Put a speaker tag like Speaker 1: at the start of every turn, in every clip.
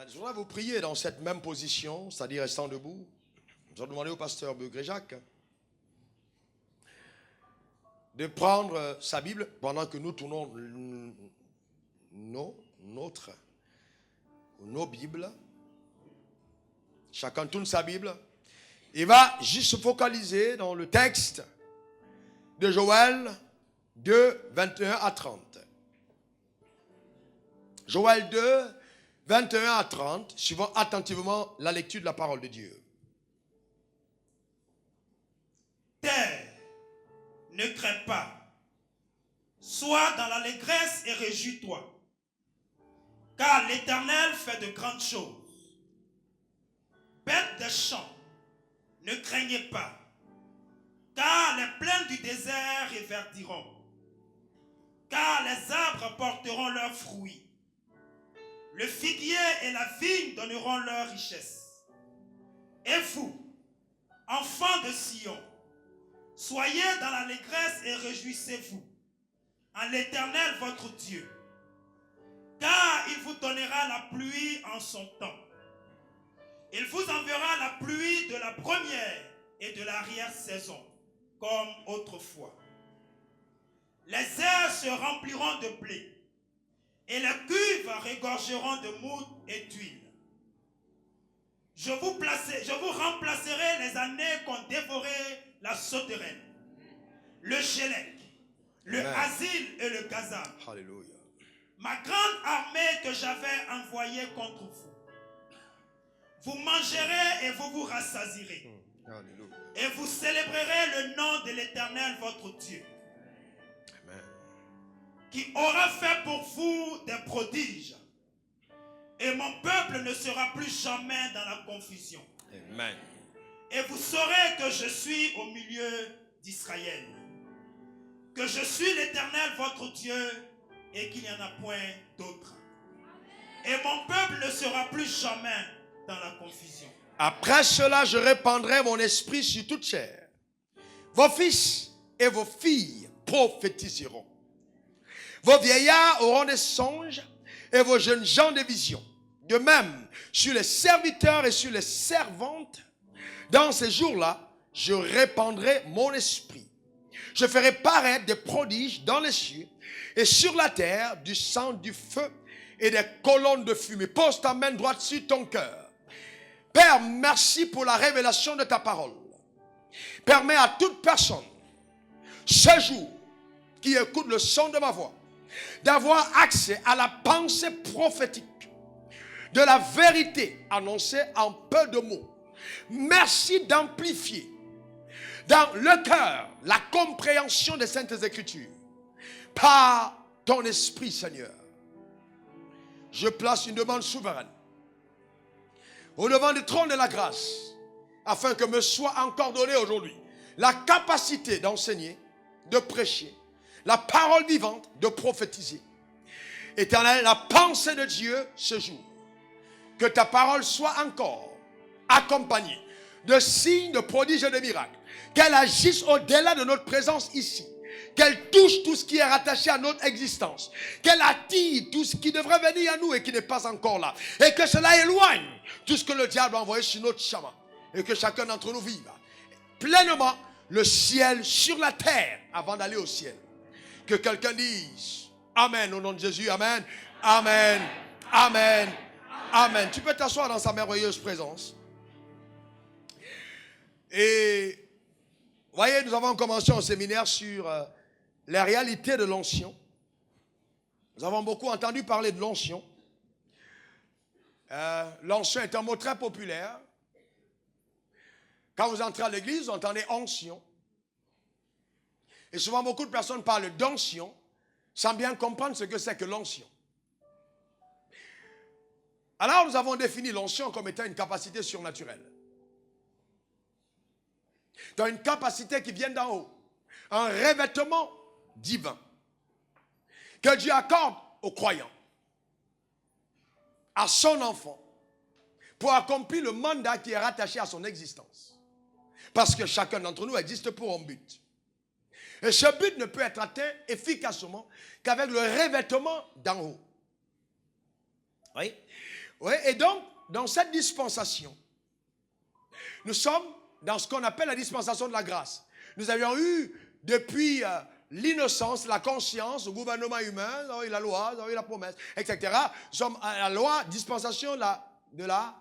Speaker 1: Je voudrais vous prier dans cette même position, c'est-à-dire restant debout. Je vais demander au pasteur Beugréjac de prendre sa Bible pendant que nous tournons nos Bibles. Chacun tourne sa Bible. Il va juste se focaliser dans le texte de Joël 2, 21 à 30. Joël 2, 21 à 30, suivant attentivement la lecture de la parole de Dieu.
Speaker 2: Terre, ne crains pas. Sois dans l'allégresse et réjouis-toi. Car l'Éternel fait de grandes choses. Bêtes des champs, ne craignez pas. Car les plaines du désert reverdiront. Car les arbres porteront leurs fruits. Le figuier et la vigne donneront leur richesse. Et vous, enfants de Sion, soyez dans l'allégresse et réjouissez-vous en l'Éternel votre Dieu. Car il vous donnera la pluie en son temps. Il vous enverra la pluie de la première et de l'arrière-saison, comme autrefois. Les airs se rempliront de blé, et les cuves regorgeront de mousse et d'huile. Je vous remplacerai les années qu'ont dévoré la sauterelle, le gélec, le asile et le gazan.
Speaker 1: Alléluia.
Speaker 2: Ma grande armée que j'avais envoyée contre vous. Vous mangerez et vous vous rassasierez.
Speaker 1: Alléluia.
Speaker 2: Et vous célébrerez le nom de l'Éternel votre Dieu.
Speaker 1: Amen.
Speaker 2: Qui aura fait pour vous des prodiges. Et mon peuple ne sera plus jamais dans la confusion.
Speaker 1: Amen.
Speaker 2: Et vous saurez que je suis au milieu d'Israël. Que je suis l'Éternel votre Dieu et qu'il n'y en a point d'autre. Et mon peuple ne sera plus jamais dans la confusion.
Speaker 1: Après cela, je répandrai mon esprit sur toute chair. Vos fils et vos filles prophétiseront. Vos vieillards auront des songes et vos jeunes gens des visions. De même, sur les serviteurs et sur les servantes, dans ces jours-là, je répandrai mon esprit. Je ferai paraître des prodiges dans les cieux et sur la terre du sang, du feu et des colonnes de fumée. Pose ta main droite sur ton cœur. Père, merci pour la révélation de ta parole. Permets à toute personne, ce jour, qui écoute le son de ma voix, d'avoir accès à la pensée prophétique de la vérité annoncée en peu de mots. Merci d'amplifier dans le cœur la compréhension des Saintes Écritures par ton esprit, Seigneur. Je place une demande souveraine au devant du trône de la grâce, afin que me soit encore donné aujourd'hui la capacité d'enseigner, de prêcher, la parole vivante, de prophétiser. Éternel, la pensée de Dieu ce jour, que ta parole soit encore accompagnée de signes, de prodiges et de miracles, qu'elle agisse au-delà de notre présence ici, qu'elle touche tout ce qui est rattaché à notre existence, qu'elle attire tout ce qui devrait venir à nous et qui n'est pas encore là, et que cela éloigne tout ce que le diable a envoyé sur notre chemin, et que chacun d'entre nous vive pleinement le ciel sur la terre avant d'aller au ciel. Que quelqu'un dise Amen au nom de Jésus, Amen, Amen, Amen, Amen. Tu peux t'asseoir dans sa merveilleuse présence. Et voyez, nous avons commencé un séminaire sur la réalité de l'onction. Nous avons beaucoup entendu parler de l'onction. L'onction est un mot très populaire. Quand vous entrez à l'église, vous entendez onction. Et souvent, beaucoup de personnes parlent d'onction sans bien comprendre ce que c'est que l'onction. Alors, nous avons défini l'onction comme étant une capacité surnaturelle. Dans une capacité qui vient d'en haut. Un revêtement divin que Dieu accorde aux croyants, à son enfant, pour accomplir le mandat qui est rattaché à son existence. Parce que chacun d'entre nous existe pour un but. Et ce but ne peut être atteint efficacement qu'avec le revêtement d'en haut. Oui. Oui, et donc, dans cette dispensation, nous sommes dans ce qu'on appelle la dispensation de la grâce. Nous avions eu, depuis l'innocence, la conscience, le gouvernement humain, la loi, la promesse, etc. Nous sommes à la loi, dispensation de la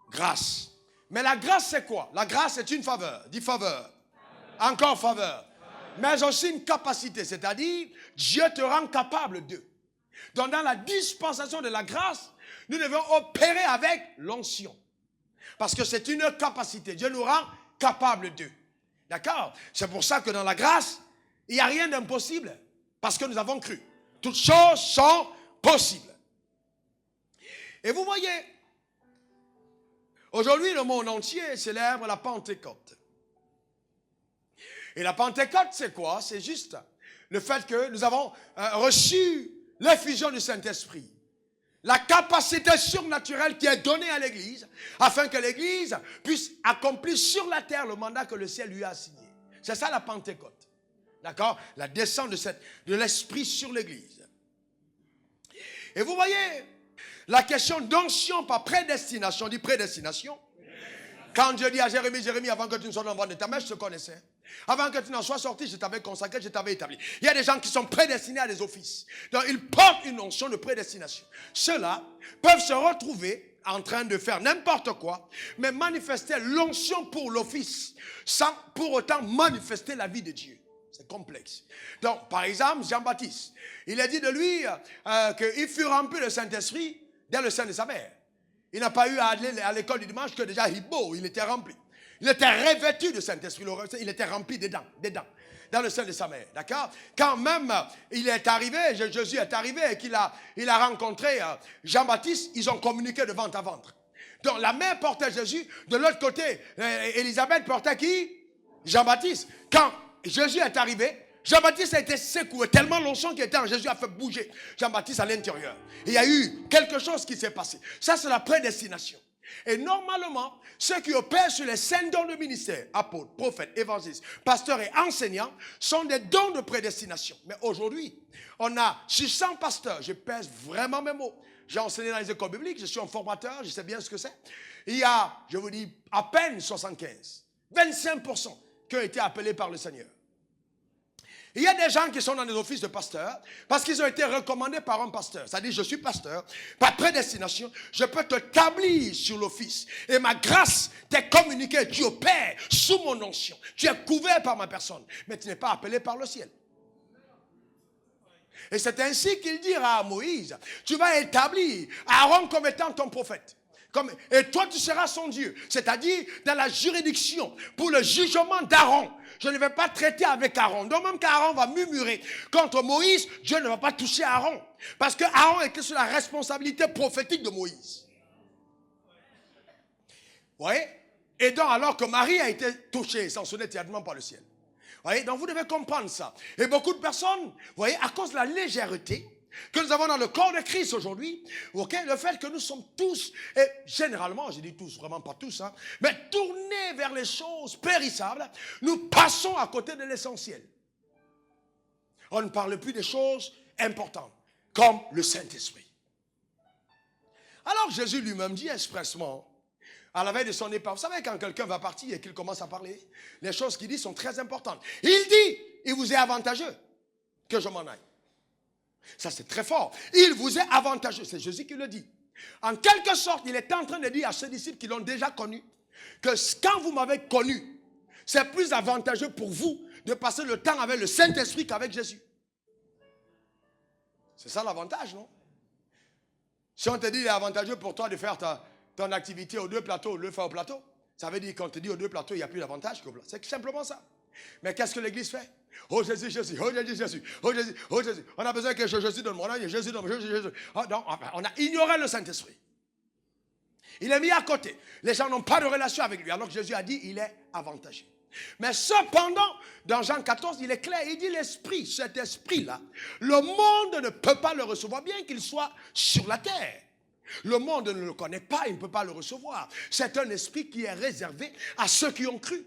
Speaker 1: grâce. Mais la grâce, c'est quoi? La grâce, c'est une faveur. Dis faveur. Encore faveur. Mais aussi une capacité, c'est-à-dire, Dieu te rend capable de. Donc, dans la dispensation de la grâce, nous devons opérer avec l'onction. Parce que c'est une capacité. Dieu nous rend capable d'eux. D'accord? C'est pour ça que dans la grâce, il n'y a rien d'impossible. Parce que nous avons cru. Toutes choses sont possibles. Et vous voyez, aujourd'hui, le monde entier célèbre la Pentecôte. Et la Pentecôte, c'est quoi? C'est juste le fait que nous avons reçu l'effusion du Saint-Esprit. La capacité surnaturelle qui est donnée à l'Église, afin que l'Église puisse accomplir sur la terre le mandat que le ciel lui a assigné. C'est ça la Pentecôte. D'accord? La descente de l'Esprit sur l'Église. Et vous voyez, la question d'onction par prédestination, dit prédestination. Quand Dieu dit à Jérémie, Jérémie, avant que tu ne sois dans le ventre de ta mère, je te connaissais. Avant que tu n'en sois sorti, je t'avais consacré, je t'avais établi. Il y a des gens qui sont prédestinés à des offices. Donc, ils portent une onction de prédestination. Ceux-là peuvent se retrouver en train de faire n'importe quoi, mais manifester l'onction pour l'office, sans pour autant manifester la vie de Dieu. C'est complexe. Donc, par exemple, Jean-Baptiste, il a dit de lui qu'il fut rempli de Saint-Esprit dès le sein de sa mère. Il n'a pas eu à aller à l'école du dimanche que déjà il était rempli. Il était revêtu de Saint-Esprit, il était rempli dedans, dans le sein de sa mère, d'accord? Quand même il est arrivé, Jésus est arrivé et qu'il a rencontré Jean-Baptiste, ils ont communiqué de ventre à ventre. Donc la mère portait Jésus, de l'autre côté, Élisabeth portait qui? Jean-Baptiste. Quand Jésus est arrivé, Jean-Baptiste a été secoué, tellement l'onction qui était en Jésus a fait bouger Jean-Baptiste à l'intérieur. Il y a eu quelque chose qui s'est passé. Ça, c'est la prédestination. Et normalement, ceux qui opèrent sur les 5 dons de ministère, apôtres, prophètes, évangélistes, pasteurs et enseignants, sont des dons de prédestination. Mais aujourd'hui, on a 600 pasteurs, je pèse vraiment mes mots. J'ai enseigné dans les écoles bibliques, je suis un formateur, je sais bien ce que c'est. Il y a, je vous dis, à peine 75, 25% qui ont été appelés par le Seigneur. Il y a des gens qui sont dans des offices de pasteur parce qu'ils ont été recommandés par un pasteur. C'est-à-dire, je suis pasteur, par prédestination, je peux te t'établir sur l'office. Et ma grâce t'est communiquée, tu opères sous mon onction. Tu es couvert par ma personne, mais tu n'es pas appelé par le ciel. Et c'est ainsi qu'il dira à Moïse, tu vas établir Aaron comme étant ton prophète. Et toi, tu seras son Dieu. C'est-à-dire, dans la juridiction, pour le jugement d'Aaron, je ne vais pas traiter avec Aaron. Donc, même qu'Aaron va murmurer contre Moïse, Dieu ne va pas toucher Aaron. Parce que Aaron était sous la responsabilité prophétique de Moïse. Vous voyez? Et donc, alors que Marie a été touchée et sanctionnée directement par le ciel. Vous voyez? Donc, vous devez comprendre ça. Et beaucoup de personnes, vous voyez, à cause de la légèreté que nous avons dans le corps de Christ aujourd'hui, okay, le fait que nous sommes tous, et généralement, je dis tous, vraiment pas tous, hein, mais tournés vers les choses périssables, nous passons à côté de l'essentiel. On ne parle plus des choses importantes, comme le Saint-Esprit. Alors Jésus lui-même dit expressement, à la veille de son départ, vous savez quand quelqu'un va partir et qu'il commence à parler, les choses qu'il dit sont très importantes. Il dit, il vous est avantageux que je m'en aille. Ça, c'est très fort. Il vous est avantageux. C'est Jésus qui le dit. En quelque sorte, il est en train de dire à ses disciples qui l'ont déjà connu que quand vous m'avez connu, c'est plus avantageux pour vous de passer le temps avec le Saint-Esprit qu'avec Jésus. C'est ça l'avantage, non? Si on te dit qu'il est avantageux pour toi de faire ton activité aux 2 plateaux, le faire au plateau, ça veut dire qu'on te dit aux 2 plateaux, il n'y a plus d'avantage qu'au plateau. C'est simplement ça. Mais qu'est-ce que l'Église fait? Oh Jésus, Jésus, oh Jésus, Jésus, oh Jésus, oh Jésus. On a besoin que Jésus donne mon âme, Jésus donne Jésus, Jésus. Oh, non, on a ignoré le Saint-Esprit. Il est mis à côté. Les gens n'ont pas de relation avec lui. Alors que Jésus a dit, il est avantageux. Mais cependant, dans Jean 14, il est clair, il dit l'esprit, cet esprit-là, le monde ne peut pas le recevoir, bien qu'il soit sur la terre. Le monde ne le connaît pas, il ne peut pas le recevoir. C'est un esprit qui est réservé à ceux qui ont cru.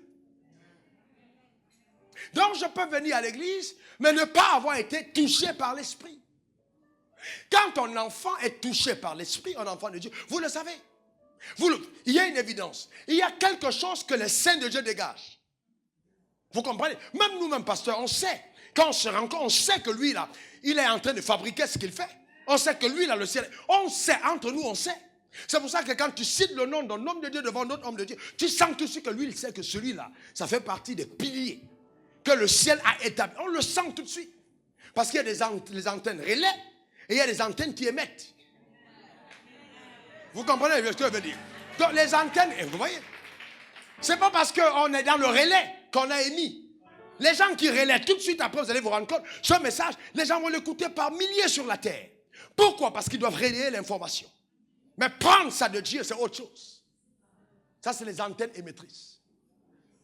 Speaker 1: Donc je peux venir à l'église, mais ne pas avoir été touché par l'esprit. Quand un enfant est touché par l'esprit, un enfant de Dieu, vous le savez. Il y a une évidence. Il y a quelque chose que le Saint de Dieu dégage. Vous comprenez? Même nous-mêmes, pasteurs, on sait. Quand on se rencontre, on sait que lui, là, il est en train de fabriquer ce qu'il fait. On sait que lui, là, le ciel. On sait, entre nous, on sait. C'est pour ça que quand tu cites le nom d'un homme de Dieu devant d'autres hommes de Dieu, tu sens tout de suite que lui, il sait que celui-là, ça fait partie des piliers que le ciel a établis. On le sent tout de suite. Parce qu'il y a les antennes relais et il y a des antennes qui émettent. Vous comprenez ce que je veux dire? Donc les antennes, vous voyez, c'est pas parce qu'on est dans le relais qu'on a émis. Les gens qui relaient tout de suite après, vous allez vous rendre compte, ce message, les gens vont l'écouter par milliers sur la terre. Pourquoi? Parce qu'ils doivent relayer l'information. Mais prendre ça de Dieu, c'est autre chose. Ça, c'est les antennes émettrices.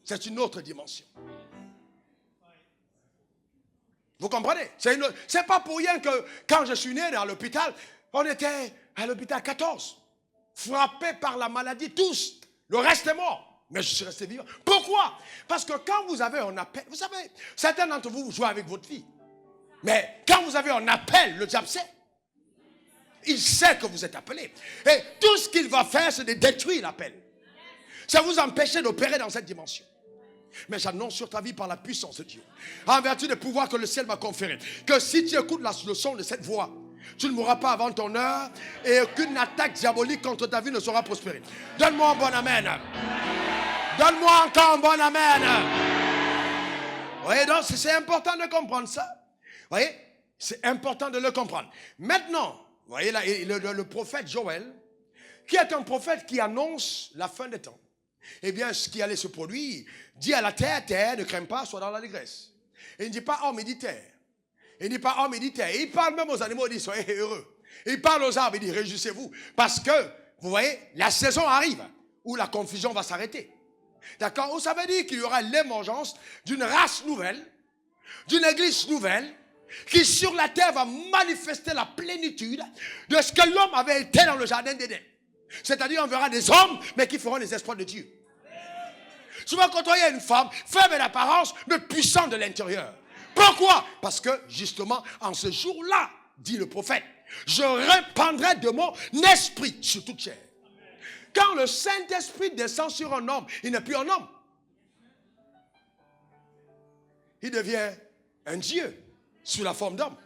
Speaker 1: C'est une autre dimension. Vous comprenez? C'est pas pour rien que quand je suis né dans l'hôpital, on était à l'hôpital 14. Frappés par la maladie, tous. Le reste est mort. Mais je suis resté vivant. Pourquoi? Parce que quand vous avez un appel, vous savez, certains d'entre vous, vous jouez avec votre fille. Mais quand vous avez un appel, le diable sait. Il sait que vous êtes appelé. Et tout ce qu'il va faire, c'est de détruire l'appel. Ça vous empêche d'opérer dans cette dimension. Mais j'annonce sur ta vie par la puissance de Dieu, en vertu des pouvoirs que le ciel m'a conférés, que si tu écoutes le son de cette voix, tu ne mourras pas avant ton heure et aucune attaque diabolique contre ta vie ne sera prospérée. Donne-moi un bon amen. Donne-moi encore un bon amen. Vous voyez, donc c'est important de comprendre ça. Vous voyez, c'est important de le comprendre. Maintenant, vous voyez là, le prophète Joël, qui est un prophète qui annonce la fin des temps. Eh bien, ce qui allait se produire, dit à la terre, terre, ne crains pas, sois dans l'allégresse. Et il ne dit pas, homme, il dit terre. Il ne dit pas, homme, il dit terre. Et il parle même aux animaux, il dit, soyez heureux. Et il parle aux arbres, il dit, réjouissez-vous. Parce que, vous voyez, la saison arrive où la confusion va s'arrêter. D'accord? Où ça veut dire qu'il y aura l'émergence d'une race nouvelle, d'une église nouvelle, qui sur la terre va manifester la plénitude de ce que l'homme avait été dans le jardin d'Éden. C'est-à-dire, on verra des hommes, mais qui feront les espoirs de Dieu. Souvent, quand on y a une femme, faible d'apparence, mais puissante de l'intérieur. Pourquoi? Parce que, justement, en ce jour-là, dit le prophète, je répandrai de mon esprit sur toute chair. Quand le Saint-Esprit descend sur un homme, il n'est plus un homme. Il devient un Dieu sous la forme d'homme.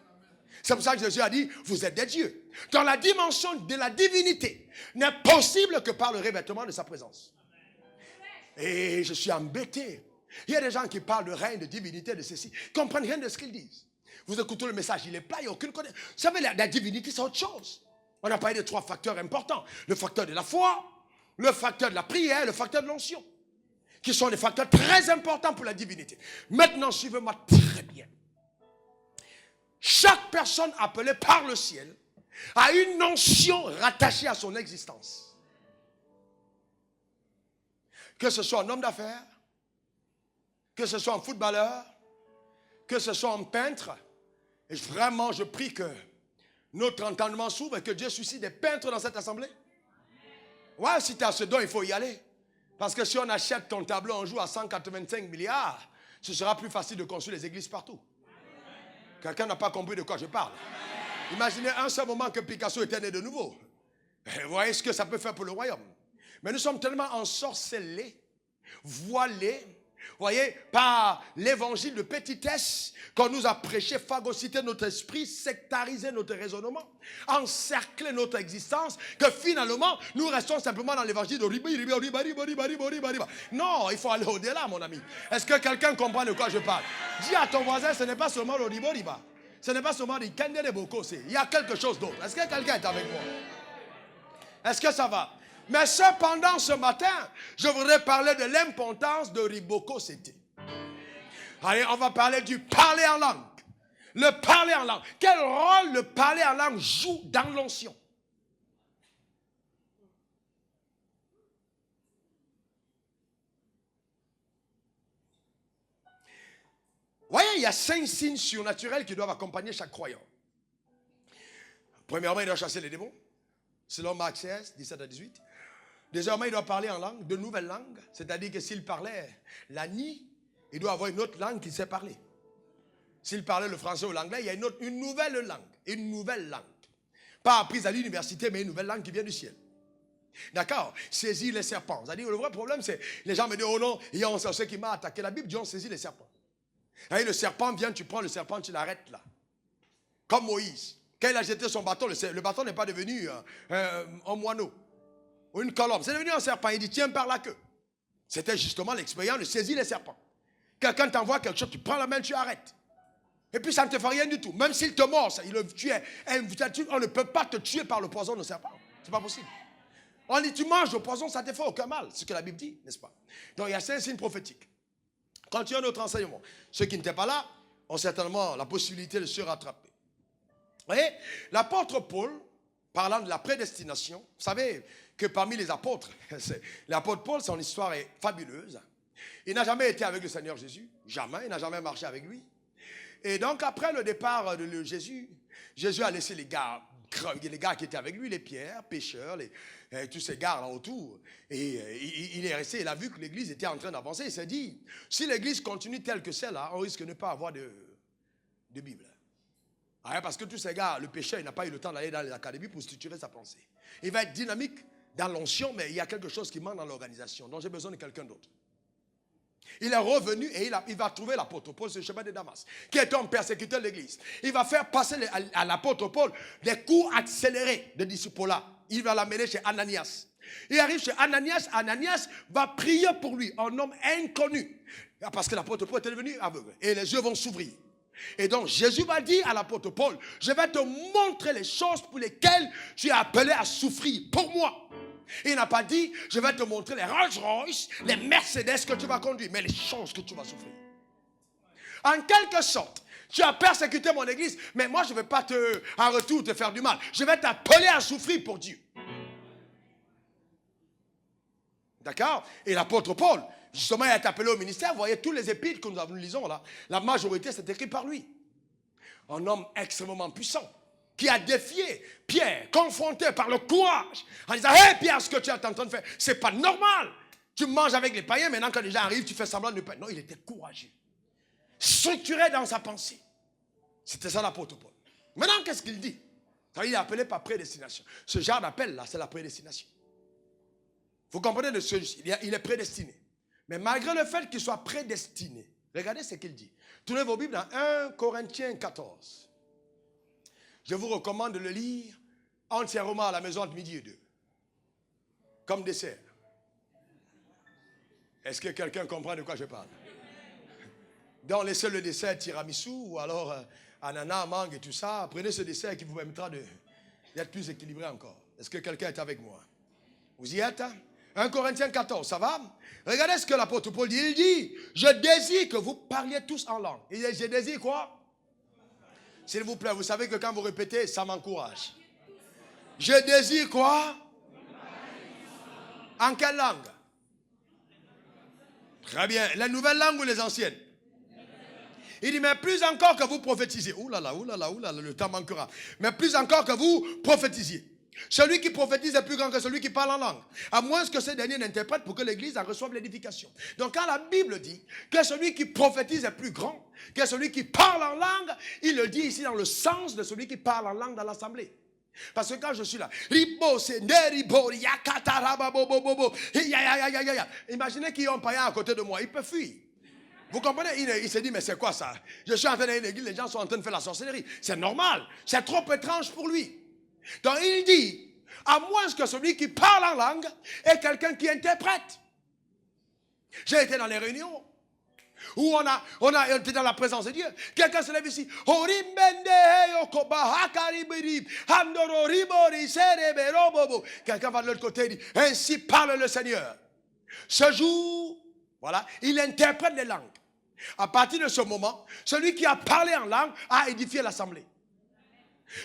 Speaker 1: C'est pour ça que Jésus a dit, vous êtes des dieux. Dans la dimension de la divinité, n'est possible que par le revêtement de sa présence. Et je suis embêté. Il y a des gens qui parlent de règne, de divinité, de ceci. Ils ne comprennent rien de ce qu'ils disent. Vous écoutez le message, il est plat, il n'y a aucune connaissance. Vous savez, la divinité, c'est autre chose. On a parlé de 3 facteurs importants. Le facteur de la foi, le facteur de la prière, le facteur de l'onction. Qui sont des facteurs très importants pour la divinité. Maintenant, suivez-moi très bien. Chaque personne appelée par le ciel a une onction rattachée à son existence. Que ce soit un homme d'affaires, que ce soit un footballeur, que ce soit un peintre. Et vraiment, je prie que notre entendement s'ouvre et que Dieu suscite des peintres dans cette assemblée. Ouais, si tu as ce don, il faut y aller. Parce que si on achète ton tableau un jour à 185 milliards, ce sera plus facile de construire les églises partout. Quelqu'un n'a pas compris de quoi je parle. Imaginez un seul moment que Picasso était né de nouveau. Vous voyez ce que ça peut faire pour le royaume. Mais nous sommes tellement ensorcelés, voilés, vous voyez, par l'évangile de petitesse qu'on nous a prêché, phagocyté notre esprit, sectarisé notre raisonnement, encerclé notre existence, que finalement, nous restons simplement dans l'évangile de non, il faut aller au-delà, mon ami. Est-ce que quelqu'un comprend de quoi je parle? Dis à ton voisin, ce n'est pas seulement le riba. Ce n'est pas seulement le kende de bokose. Il y a quelque chose d'autre. Est-ce que quelqu'un est avec moi? Est-ce que ça va? Mais cependant, ce matin, je voudrais parler de l'importance de Riboko C'était. Allez, on va parler du parler en langue. Le parler en langue. Quel rôle le parler en langue joue dans l'onction? Vous voyez, il y a 5 signes surnaturels qui doivent accompagner chaque croyant. Premièrement, il doit chasser les démons. Selon Marc 16, 17 à 18. Désormais, il doit parler en langue, de nouvelles langues. C'est-à-dire que s'il parlait l'ani, il doit avoir une autre langue qu'il sait parler. S'il parlait le français ou l'anglais, il y a une nouvelle langue. Une nouvelle langue. Pas apprise à l'université, mais une nouvelle langue qui vient du ciel. D'accord? Saisir les serpents. C'est-à-dire, le vrai problème, c'est les gens me disent, oh non, il y a un sorcier qui m'a attaqué. La Bible dit, on saisit les serpents. Et le serpent vient, tu prends le serpent, tu l'arrêtes là. Comme Moïse. Quand il a jeté son bâton, le bâton n'est pas devenu un moineau ou une colombe. C'est devenu un serpent. Il dit, tiens par la queue. C'était justement l'expérience de saisir les serpents. Quelqu'un t'envoie quelque chose, tu prends la main, tu arrêtes. Et puis ça ne te fait rien du tout. Même s'il te mord, on ne peut pas te tuer par le poison de serpent. C'est pas possible. On dit, tu manges le poison, ça ne te fait aucun mal. C'est ce que la Bible dit, n'est-ce pas? Donc il y a 5 signes prophétiques. Continuons notre enseignement. Ceux qui n'étaient pas là ont certainement la possibilité de se rattraper. Vous voyez, l'apôtre Paul, parlant de la prédestination, vous savez que parmi les apôtres, l'apôtre Paul, son histoire est fabuleuse. Il n'a jamais été avec le Seigneur Jésus, jamais, il n'a jamais marché avec lui. Et donc après le départ de Jésus, Jésus a laissé les gars qui étaient avec lui, les pierres, pêcheurs, tous ces gars là autour. Et il est resté, il a vu que l'église était en train d'avancer. Il s'est dit, si l'église continue telle que celle-là, on risque de ne pas avoir de Bible. Parce que tous ces gars, le pécheur, il n'a pas eu le temps d'aller dans les académies pour structurer sa pensée. Il va être dynamique dans l'onction, mais il y a quelque chose qui manque dans l'organisation. Donc j'ai besoin de quelqu'un d'autre. Il est revenu et il va trouver l'apôtre Paul sur le chemin de Damas, qui est un persécuteur de l'église. Il va faire passer à l'apôtre Paul des cours accélérés de disciple-là. Il va l'amener chez Ananias. Il arrive chez Ananias. Ananias va prier pour lui, un homme inconnu. Parce que l'apôtre Paul est devenu aveugle. Et les yeux vont s'ouvrir. Et donc Jésus va dire à l'apôtre Paul, je vais te montrer les choses pour lesquelles tu es appelé à souffrir pour moi. Il n'a pas dit, je vais te montrer les Rolls-Royce, les Mercedes que tu vas conduire, mais les choses que tu vas souffrir. En quelque sorte, tu as persécuté mon église, mais moi je ne vais pas en retour te faire du mal. Je vais t'appeler à souffrir pour Dieu. D'accord? Et l'apôtre Paul, justement, il a été appelé au ministère. Vous voyez, tous les épîtres que nous lisons là, la majorité, c'est écrit par lui. Un homme extrêmement puissant, qui a défié Pierre, confronté par le courage, en disant, hé Pierre, ce que tu es en train de faire, c'est pas normal. Tu manges avec les païens, maintenant quand les gens arrivent, tu fais semblant de ne pas. Non, il était courageux. Structuré dans sa pensée. C'était ça l'apôtre Paul. Maintenant, qu'est-ce qu'il dit? Quand il est appelé par prédestination. Ce genre d'appel là, c'est la prédestination. Vous comprenez, il est prédestiné. Mais malgré le fait qu'il soit prédestiné, regardez ce qu'il dit. Tournez vos Bibles dans 1 Corinthiens 14. Je vous recommande de le lire entièrement à la maison entre midi et 2. Comme dessert. Est-ce que quelqu'un comprend de quoi je parle? Donc laissez le dessert tiramisu ou alors ananas, mangue et tout ça. Prenez ce dessert qui vous permettra d'être plus équilibré encore. Est-ce que quelqu'un est avec moi? Vous y êtes? 1 Corinthiens 14, ça va? Regardez ce que l'apôtre Paul dit. Il dit, je désire que vous parliez tous en langue. Il dit, je désire quoi? S'il vous plaît, vous savez que quand vous répétez, ça m'encourage. Je désire quoi? En quelle langue? Très bien. Les nouvelles langues ou les anciennes? Il dit, mais plus encore que vous prophétisiez. Ouh là là, le temps manquera. Mais plus encore que vous prophétisiez. Celui qui prophétise est plus grand que celui qui parle en langue. À moins que ce dernier n'interprète pour que l'église en reçoive l'édification. Donc quand la Bible dit que celui qui prophétise est plus grand que celui qui parle en langue, il le dit ici dans le sens de celui qui parle en langue dans l'assemblée. Parce que quand je suis là, imaginez qu'il y a un païen à côté de moi, il peut fuir. Vous comprenez? Il se dit, mais c'est quoi ça? Je suis en train d'aller à l'église, les gens sont en train de faire la sorcellerie. C'est normal, c'est trop étrange pour lui. Donc il dit, à moins que celui qui parle en langue est quelqu'un qui interprète. J'ai été dans les réunions où on était dans la présence de Dieu. Quelqu'un se lève ici. Quelqu'un va de l'autre côté et dit, ainsi parle le Seigneur. Ce jour, voilà, il interprète les langues. À partir de ce moment, celui qui a parlé en langue a édifié l'assemblée.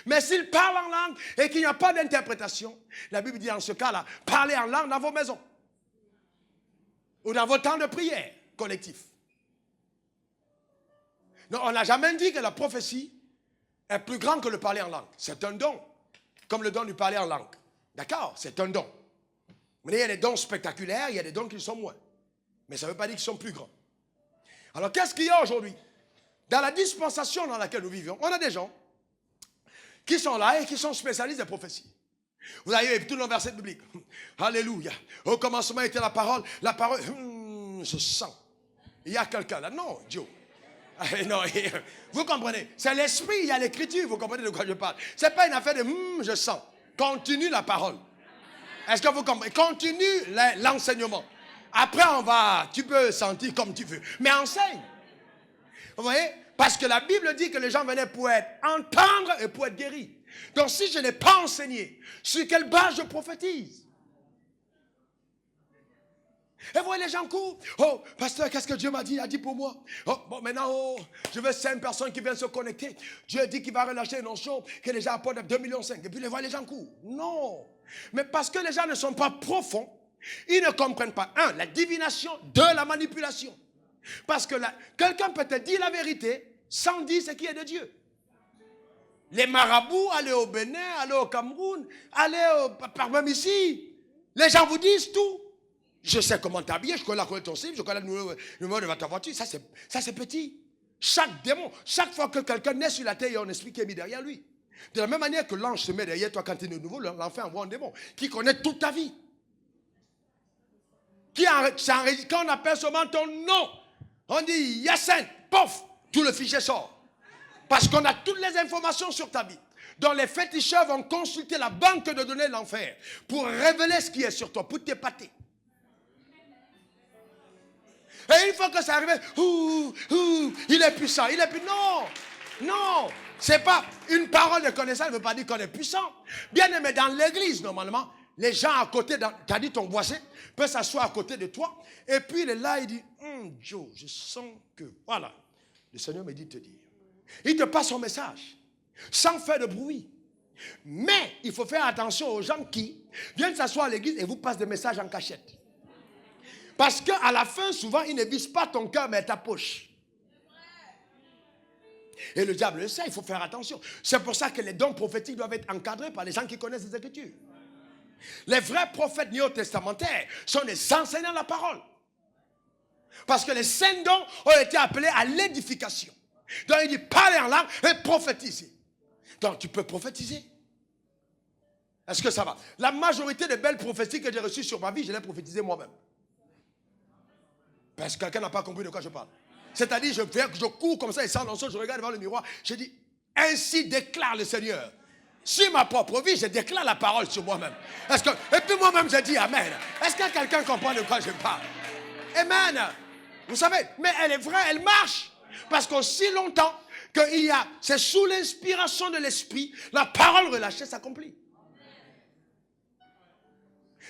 Speaker 1: Mais s'il parle en langue et qu'il n'y a pas d'interprétation, la Bible dit en ce cas-là, parlez en langue dans vos maisons. Ou dans vos temps de prière collectif. Non, on n'a jamais dit que la prophétie est plus grande que le parler en langue. C'est un don. Comme le don du parler en langue. D'accord? C'est un don. Mais il y a des dons spectaculaires, il y a des dons qui sont moins. Mais ça ne veut pas dire qu'ils sont plus grands. Alors qu'est-ce qu'il y a aujourd'hui? Dans la dispensation dans laquelle nous vivons, on a des gens qui sont là et qui sont spécialistes des prophéties. Vous avez tout le verset biblique. Alléluia. Au commencement était la parole. La parole, je sens. Il y a quelqu'un là. Non, Dieu. Non, vous comprenez. C'est l'esprit, il y a l'écriture. Vous comprenez de quoi je parle. Ce n'est pas une affaire de je sens. Continue la parole. Est-ce que vous comprenez? Continue l'enseignement. Après, tu peux sentir comme tu veux. Mais enseigne. Vous voyez? Parce que la Bible dit que les gens venaient pour entendre et pour être guéris. Donc si je n'ai pas enseigné, sur quelle base je prophétise? Et vous voyez, les gens courent. Oh, pasteur, qu'est-ce que Dieu m'a dit? Il a dit pour moi. Oh, bon, maintenant, je veux 5 personnes qui viennent se connecter. Dieu dit qu'il va relâcher une onction, que les gens apportent 2,5 millions. Et puis, les gens courent. Non. Mais parce que les gens ne sont pas profonds, ils ne comprennent pas, la divination, la manipulation. Parce que quelqu'un peut te dire la vérité sans dire ce qui est de Dieu. Les marabouts, allez au Bénin, allez au Cameroun, allez par même ici. Les gens vous disent tout. Je sais comment t'habiller, je connais la couleur de ton slip, je connais le numéro de ta voiture. Ça, c'est petit. Chaque démon, chaque fois que quelqu'un naît sur la terre, il y a un esprit qui est mis derrière lui. De la même manière que l'ange se met derrière toi quand tu es de nouveau, l'enfant envoie un démon qui connaît toute ta vie. Quand on appelle seulement ton nom, on dit Yacine, pof, tout le fichier sort. Parce qu'on a toutes les informations sur ta vie. Donc les féticheurs vont consulter la banque de données de l'enfer pour révéler ce qui est sur toi, pour t'épater. Et une fois que ça arrive, il est puissant, il est puissant. Non, c'est pas une parole de connaissance, ne veut pas dire qu'on est puissant. Bien aimé, dans l'église, normalement, les gens à côté, t'as dit ton voisin, peut s'asseoir à côté de toi, et puis il est là, il dit, Joe, je sens que, voilà, le Seigneur me dit de te dire. Il te passe son message, sans faire de bruit. Mais il faut faire attention aux gens qui viennent s'asseoir à l'église et vous passent des messages en cachette. Parce qu'à la fin, souvent, ils ne visent pas ton cœur, mais ta poche. Et le diable le sait, il faut faire attention. C'est pour ça que les dons prophétiques doivent être encadrés par les gens qui connaissent les Écritures. Les vrais prophètes néo-testamentaires sont des enseignants de la parole. Parce que les saints dons ont été appelés à l'édification. Donc il dit, parlez en langue et prophétisez. Donc tu peux prophétiser. Est-ce que ça va? La majorité des belles prophéties que j'ai reçues sur ma vie, je les ai prophétisées moi-même. Parce que quelqu'un n'a pas compris de quoi je parle. C'est-à-dire, je cours comme ça et sans l'onction, je regarde devant le miroir, je dis, ainsi déclare le Seigneur. Sur ma propre vie, je déclare la parole sur moi-même. Et puis moi-même, je dis Amen. Est-ce que quelqu'un comprend de quoi je parle? Amen. Vous savez, mais elle est vraie, elle marche. Parce qu'aussi longtemps c'est sous l'inspiration de l'esprit, la parole relâchée s'accomplit.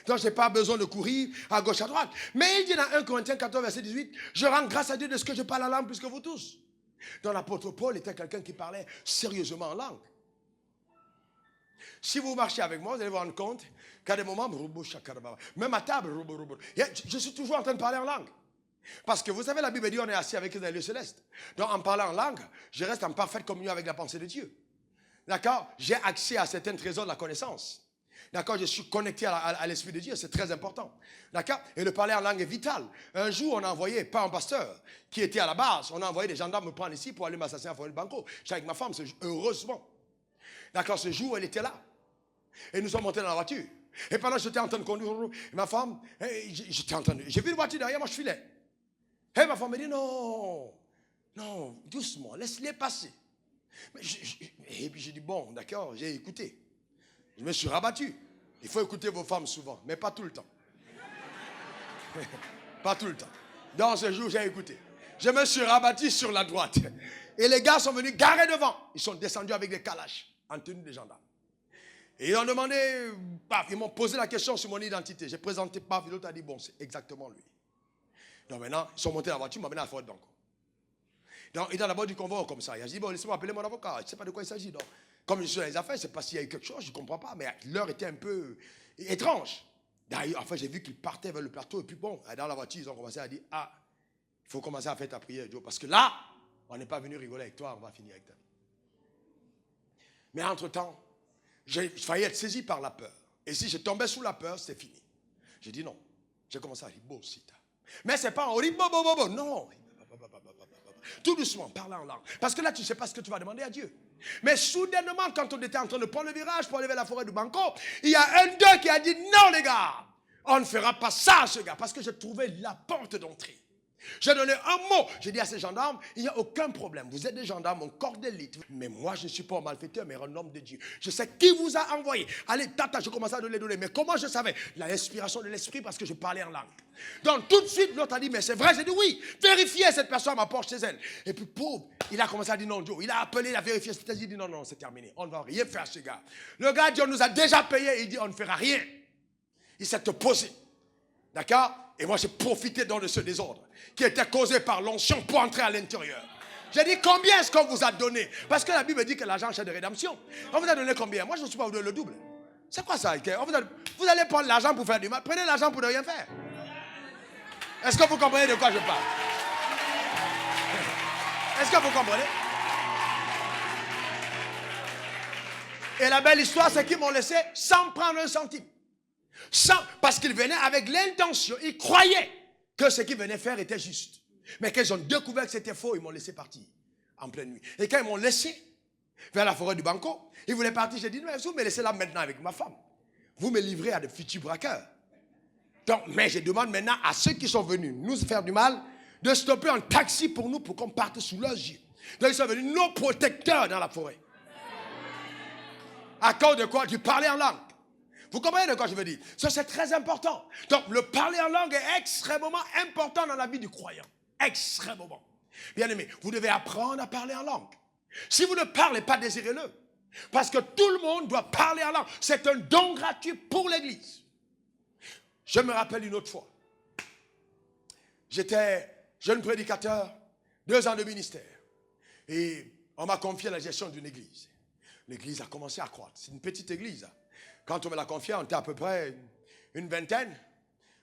Speaker 1: Donc, je n'ai pas besoin de courir à gauche, à droite. Mais il dit dans 1 Corinthiens 14, verset 18, je rends grâce à Dieu de ce que je parle la langue plus que vous tous. Donc, l'apôtre Paul était quelqu'un qui parlait sérieusement en langue. Si vous marchez avec moi, vous allez vous rendre compte qu'à des moments, même à table, je suis toujours en train de parler en langue. Parce que vous savez, la Bible dit on est assis avec eux dans les lieux célestes. Donc, en parlant en langue, je reste en parfaite communion avec la pensée de Dieu. D'accord? J'ai accès à certains trésors de la connaissance. D'accord, je suis connecté à l'Esprit de Dieu, c'est très important. D'accord? Et le parler en langue est vital. Un jour, on a envoyé, pas un pasteur, qui était à la base, on a envoyé des gendarmes me prendre ici pour aller m'assassiner à Forêt de Banco. J'étais avec ma femme, heureusement. D'accord, ce jour, elle était là. Et nous sommes montés dans la voiture. Et pendant que j'étais en train de conduire, ma femme, j'ai vu une voiture derrière moi, je filais. Et ma femme me dit, non, doucement, laisse-les passer. Et puis j'ai dit, bon, d'accord, j'ai écouté. Je me suis rabattu. Il faut écouter vos femmes souvent, mais pas tout le temps. Pas tout le temps. Dans ce jour, j'ai écouté. Je me suis rabattu sur la droite. Et les gars sont venus garer devant. Ils sont descendus avec des calaches en tenue de gendarme. Et ils ont demandé, ils m'ont posé la question sur mon identité. J'ai présenté, et l'autre a dit, bon, c'est exactement lui. Donc maintenant, ils sont montés dans la voiture, ils m'ont amené à la Forêt de Banco. Donc, il est d'abord du convoi comme ça. Il a dit, bon, laissez-moi appeler mon avocat. Je ne sais pas de quoi il s'agit. Donc, comme je suis dans les affaires, c'est parce qu'il y a eu quelque chose, je ne comprends pas. Mais l'heure était un peu étrange. D'ailleurs, enfin, j'ai vu qu'ils partaient vers le plateau. Et puis bon, dans la voiture, ils ont commencé à dire, il faut commencer à faire ta prière, Joe. Parce que là, on n'est pas venu rigoler avec toi, on va finir avec toi. Mais entre-temps, j'ai failli être saisi par la peur. Et si je tombais sous la peur, c'est fini. J'ai dit non. J'ai commencé à dire, bon, sita. Mais ce n'est pas un ribo, non. Tout doucement, parle en langue. Parce que là, tu ne sais pas ce que tu vas demander à Dieu. Mais soudainement, quand on était en train de prendre le virage pour aller vers la forêt de Banco, il y a un d'eux qui a dit, non les gars, on ne fera pas ça à ce gars. Parce que j'ai trouvé la porte d'entrée. J'ai donné un mot. J'ai dit à ces gendarmes, il n'y a aucun problème. Vous êtes des gendarmes, un corps d'élite. Mais moi, je ne suis pas un malfaiteur, mais un homme de Dieu. Je sais qui vous a envoyé. Allez, tata, je commençais à les donner. Mais comment je savais? L'inspiration de l'esprit parce que je parlais en langue. Donc tout de suite, l'autre a dit, mais c'est vrai. J'ai dit oui. Vérifiez cette personne à ma porte chez elle. Et puis, pauvre, il a commencé à dire non, Dieu. Il a appelé, il a vérifié. C'est-à-dire, il dit non, non, c'est terminé. On ne va rien faire, ce gars. Le gars dit, on nous a déjà payé. Il dit, on ne fera rien. Il s'est opposé. D'accord? Et moi, j'ai profité dans de ce désordre qui était causé par l'onction pour entrer à l'intérieur. J'ai dit, combien est-ce qu'on vous a donné? Parce que la Bible dit que l'argent c'est de rédemption. On vous a donné combien? Moi, je ne suis pas vous donner le double. C'est quoi ça? Vous allez prendre l'argent pour faire du mal. Prenez l'argent pour ne rien faire. Est-ce que vous comprenez de quoi je parle? Est-ce que vous comprenez? Et la belle histoire, c'est qu'ils m'ont laissé sans prendre un centime. Parce qu'ils venaient avec l'intention, ils croyaient que ce qu'ils venaient faire était juste. Mais quand ils ont découvert que c'était faux, ils m'ont laissé partir en pleine nuit. Et quand ils m'ont laissé vers la forêt du Banco, ils voulaient partir. J'ai dit, mais vous me laissez là maintenant avec ma femme. Vous me livrez à de futurs braqueurs. Donc, mais je demande maintenant à ceux qui sont venus nous faire du mal de stopper un taxi pour nous pour qu'on parte sous leurs yeux. Donc ils sont venus nos protecteurs dans la forêt. À cause de quoi? Du parler en langue. Vous comprenez de quoi je veux dire? Ça, c'est très important. Donc, le parler en langue est extrêmement important dans la vie du croyant. Extrêmement. Bien aimé, vous devez apprendre à parler en langue. Si vous ne parlez pas, désirez-le. Parce que tout le monde doit parler en langue. C'est un don gratuit pour l'Église. Je me rappelle une autre fois. J'étais jeune prédicateur, 2 ans de ministère. Et on m'a confié la gestion d'une église. L'église a commencé à croître. C'est une petite église. Quand on me l'a confié, on était à peu près une vingtaine.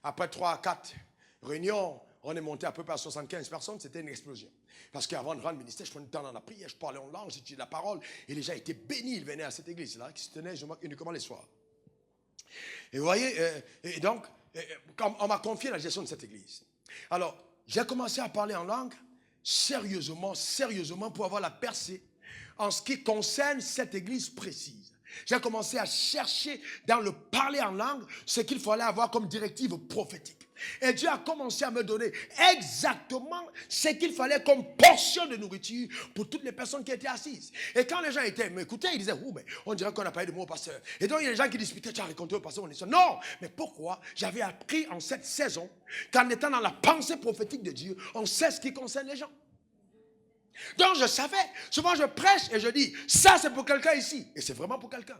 Speaker 1: Après 3 à 4 réunions, on est monté à peu près à 75 personnes. C'était une explosion. Parce qu'avant de rendre le ministère, je prenais le temps dans la prière, je parlais en langue, j'étudiais la parole. Et les gens étaient bénis. Ils venaient à cette église-là, qui se tenait uniquement les soirs. Et vous voyez, et donc, on m'a confié la gestion de cette église. Alors, j'ai commencé à parler en langue sérieusement, pour avoir la percée en ce qui concerne cette église précise. J'ai commencé à chercher dans le parler en langue ce qu'il fallait avoir comme directive prophétique. Et Dieu a commencé à me donner exactement ce qu'il fallait comme portion de nourriture pour toutes les personnes qui étaient assises. Et quand les gens m'écoutaient, ils disaient, oh, mais on dirait qu'on a parlé de moi au pasteur. Et donc il y a des gens qui disputaient, tu as raconté au pasteur, on dit ça. Non, mais pourquoi? J'avais appris en cette saison qu'en étant dans la pensée prophétique de Dieu, on sait ce qui concerne les gens. Donc je savais, souvent je prêche et je dis, ça c'est pour quelqu'un ici. Et c'est vraiment pour quelqu'un.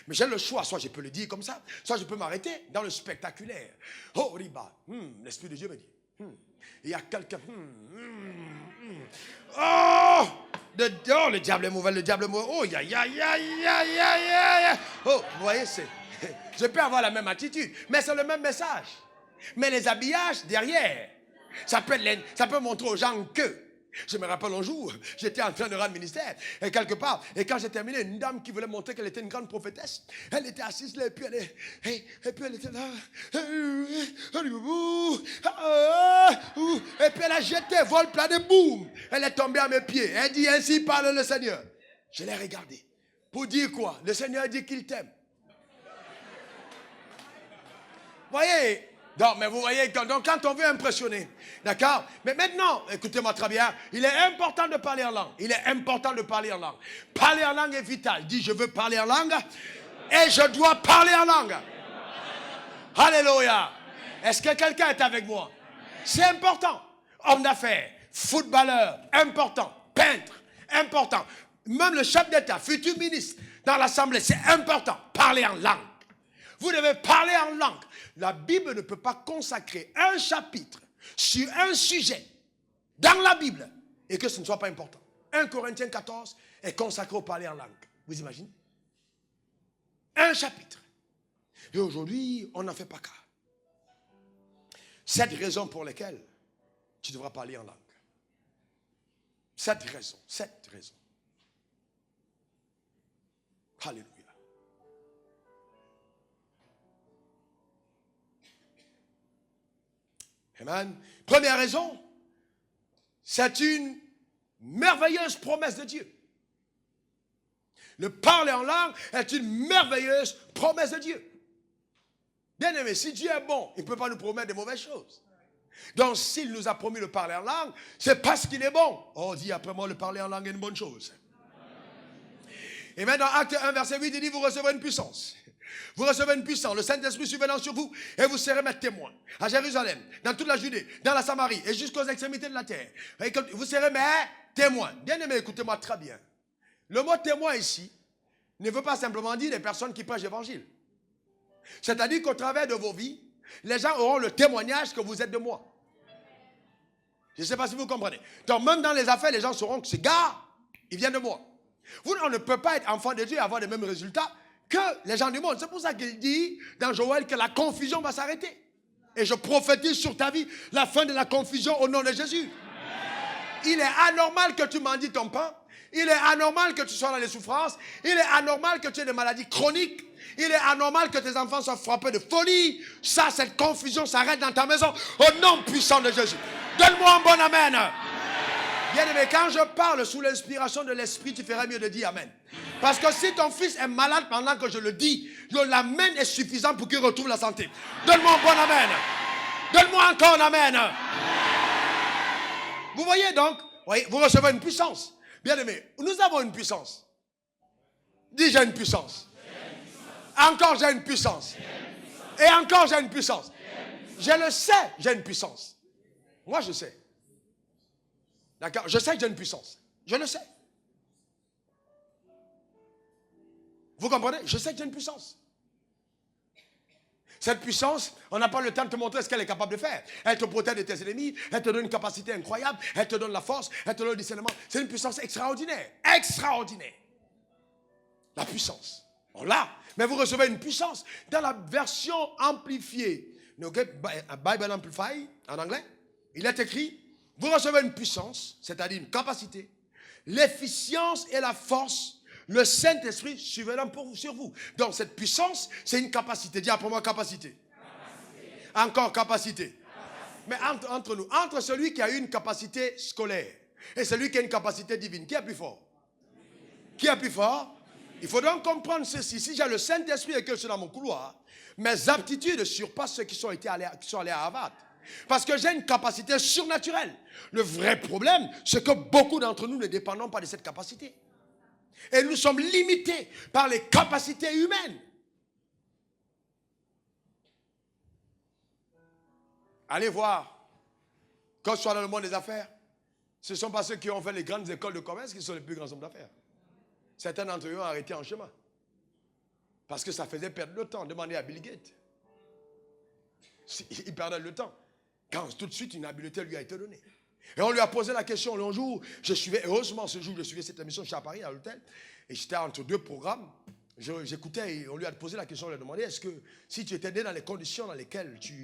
Speaker 1: Mais j'ai le choix, soit je peux le dire comme ça, soit je peux m'arrêter dans le spectaculaire. Oh, riba, l'Esprit de Dieu me dit, il y a quelqu'un, oh, le diable est mauvais, oh, oh, vous voyez, je peux avoir la même attitude, mais c'est le même message. Mais les habillages derrière, ça peut montrer aux gens que. Je me rappelle un jour, j'étais en train de rendre ministère, et quelque part, et quand j'ai terminé, une dame qui voulait montrer qu'elle était une grande prophétesse, elle était assise là, et puis elle était là, et puis elle a jeté vol plein de boum, elle est tombée à mes pieds, elle dit, ainsi parle le Seigneur. Je l'ai regardée, pour dire quoi? Le Seigneur dit qu'il t'aime. Voyez? Donc, mais vous voyez, donc quand on veut impressionner, d'accord? Mais maintenant, écoutez-moi très bien, il est important de parler en langue. Il est important de parler en langue. Parler en langue est vital. Dis, je veux parler en langue et je dois parler en langue. Alléluia. Est-ce que quelqu'un est avec moi? C'est important. Homme d'affaires, footballeur, important. Peintre, important. Même le chef d'État, futur ministre, dans l'Assemblée, c'est important. Parler en langue. Vous devez parler en langue. La Bible ne peut pas consacrer un chapitre sur un sujet dans la Bible et que ce ne soit pas important. 1 Corinthiens 14 est consacré au parler en langue. Vous imaginez? Un chapitre. Et aujourd'hui, on n'en fait pas cas. 7 raisons pour lesquelles tu devras parler en langue. 7 raisons. 7 raisons. Alléluia. Amen. Première raison, c'est une merveilleuse promesse de Dieu. Le parler en langue est une merveilleuse promesse de Dieu. Bien aimé, si Dieu est bon, il ne peut pas nous promettre de mauvaises choses. Donc s'il nous a promis le parler en langue, c'est parce qu'il est bon. Oh, dit après moi, le parler en langue est une bonne chose. Et maintenant, Acte 1, verset 8, il dit, vous recevrez une puissance. Vous recevez une puissance, le Saint-Esprit survenant sur vous, et vous serez mes témoins à Jérusalem, dans toute la Judée, dans la Samarie, et jusqu'aux extrémités de la terre. Et vous serez mes témoins. Bien aimé, écoutez-moi très bien. Le mot témoin ici ne veut pas simplement dire les personnes qui prêchent l'évangile. C'est-à-dire qu'au travers de vos vies, les gens auront le témoignage que vous êtes de moi. Je ne sais pas si vous comprenez. Donc même dans les affaires, les gens sauront que ce gars, il vient de moi. Vous, on ne peut pas être enfant de Dieu et avoir les mêmes résultats que les gens du monde. C'est pour ça qu'il dit dans Joël que la confusion va s'arrêter. Et je prophétise sur ta vie la fin de la confusion au nom de Jésus. Il est anormal que tu mendies ton pain. Il est anormal que tu sois dans les souffrances. Il est anormal que tu aies des maladies chroniques. Il est anormal que tes enfants soient frappés de folie. Ça, cette confusion s'arrête dans ta maison au nom puissant de Jésus. Donne-moi un bon amen. Bien aimé, quand je parle sous l'inspiration de l'Esprit, tu ferais mieux de dire amen. Parce que si ton fils est malade pendant que je le dis, l'amen est suffisant pour qu'il retrouve la santé. Donne-moi un bon amen. Donne-moi encore un amen. Vous voyez donc, vous recevez une puissance. Bien aimé, nous avons une puissance. Dis, j'ai une puissance. Encore, j'ai une puissance. Et encore, j'ai une puissance. Je le sais, j'ai une puissance. Moi, je sais. D'accord? Je sais que j'ai une puissance. Je le sais. Vous comprenez? Je sais que j'ai une puissance. Cette puissance, on n'a pas le temps de te montrer ce qu'elle est capable de faire. Elle te protège de tes ennemis, elle te donne une capacité incroyable, elle te donne la force, elle te donne le discernement. C'est une puissance extraordinaire. Extraordinaire. La puissance. On l'a. Mais vous recevez une puissance. Dans la version amplifiée, Bible Amplified, en anglais, il est écrit, vous recevez une puissance, c'est-à-dire une capacité, l'efficience et la force, le Saint-Esprit survenant sur vous. Donc cette puissance, c'est une capacité. Dis après moi, capacité. Encore capacité. Mais entre nous, entre celui qui a eu une capacité scolaire et celui qui a une capacité divine, qui est plus fort? Qui est plus fort? Il faut donc comprendre ceci. Si j'ai le Saint-Esprit et que je suis dans mon couloir, mes aptitudes surpassent ceux qui sont allés à Harvard. Parce que j'ai une capacité surnaturelle. Le vrai problème, c'est que beaucoup d'entre nous ne dépendons pas de cette capacité. Et nous sommes limités par les capacités humaines. Allez voir, quand je suis dans le monde des affaires, ce ne sont pas ceux qui ont fait les grandes écoles de commerce qui sont les plus grands hommes d'affaires. Certains d'entre eux ont arrêté en chemin. Parce que ça faisait perdre le temps. Demandez à Bill Gates. Il perdait le temps. Quand tout de suite une habileté lui a été donnée. Et on lui a posé la question un jour. Heureusement ce jour, je suivais cette émission chez à Paris, à l'hôtel. Et j'étais entre deux programmes. J'écoutais et on lui a posé la question. On lui a demandé, est-ce que si tu étais né dans les conditions dans lesquelles si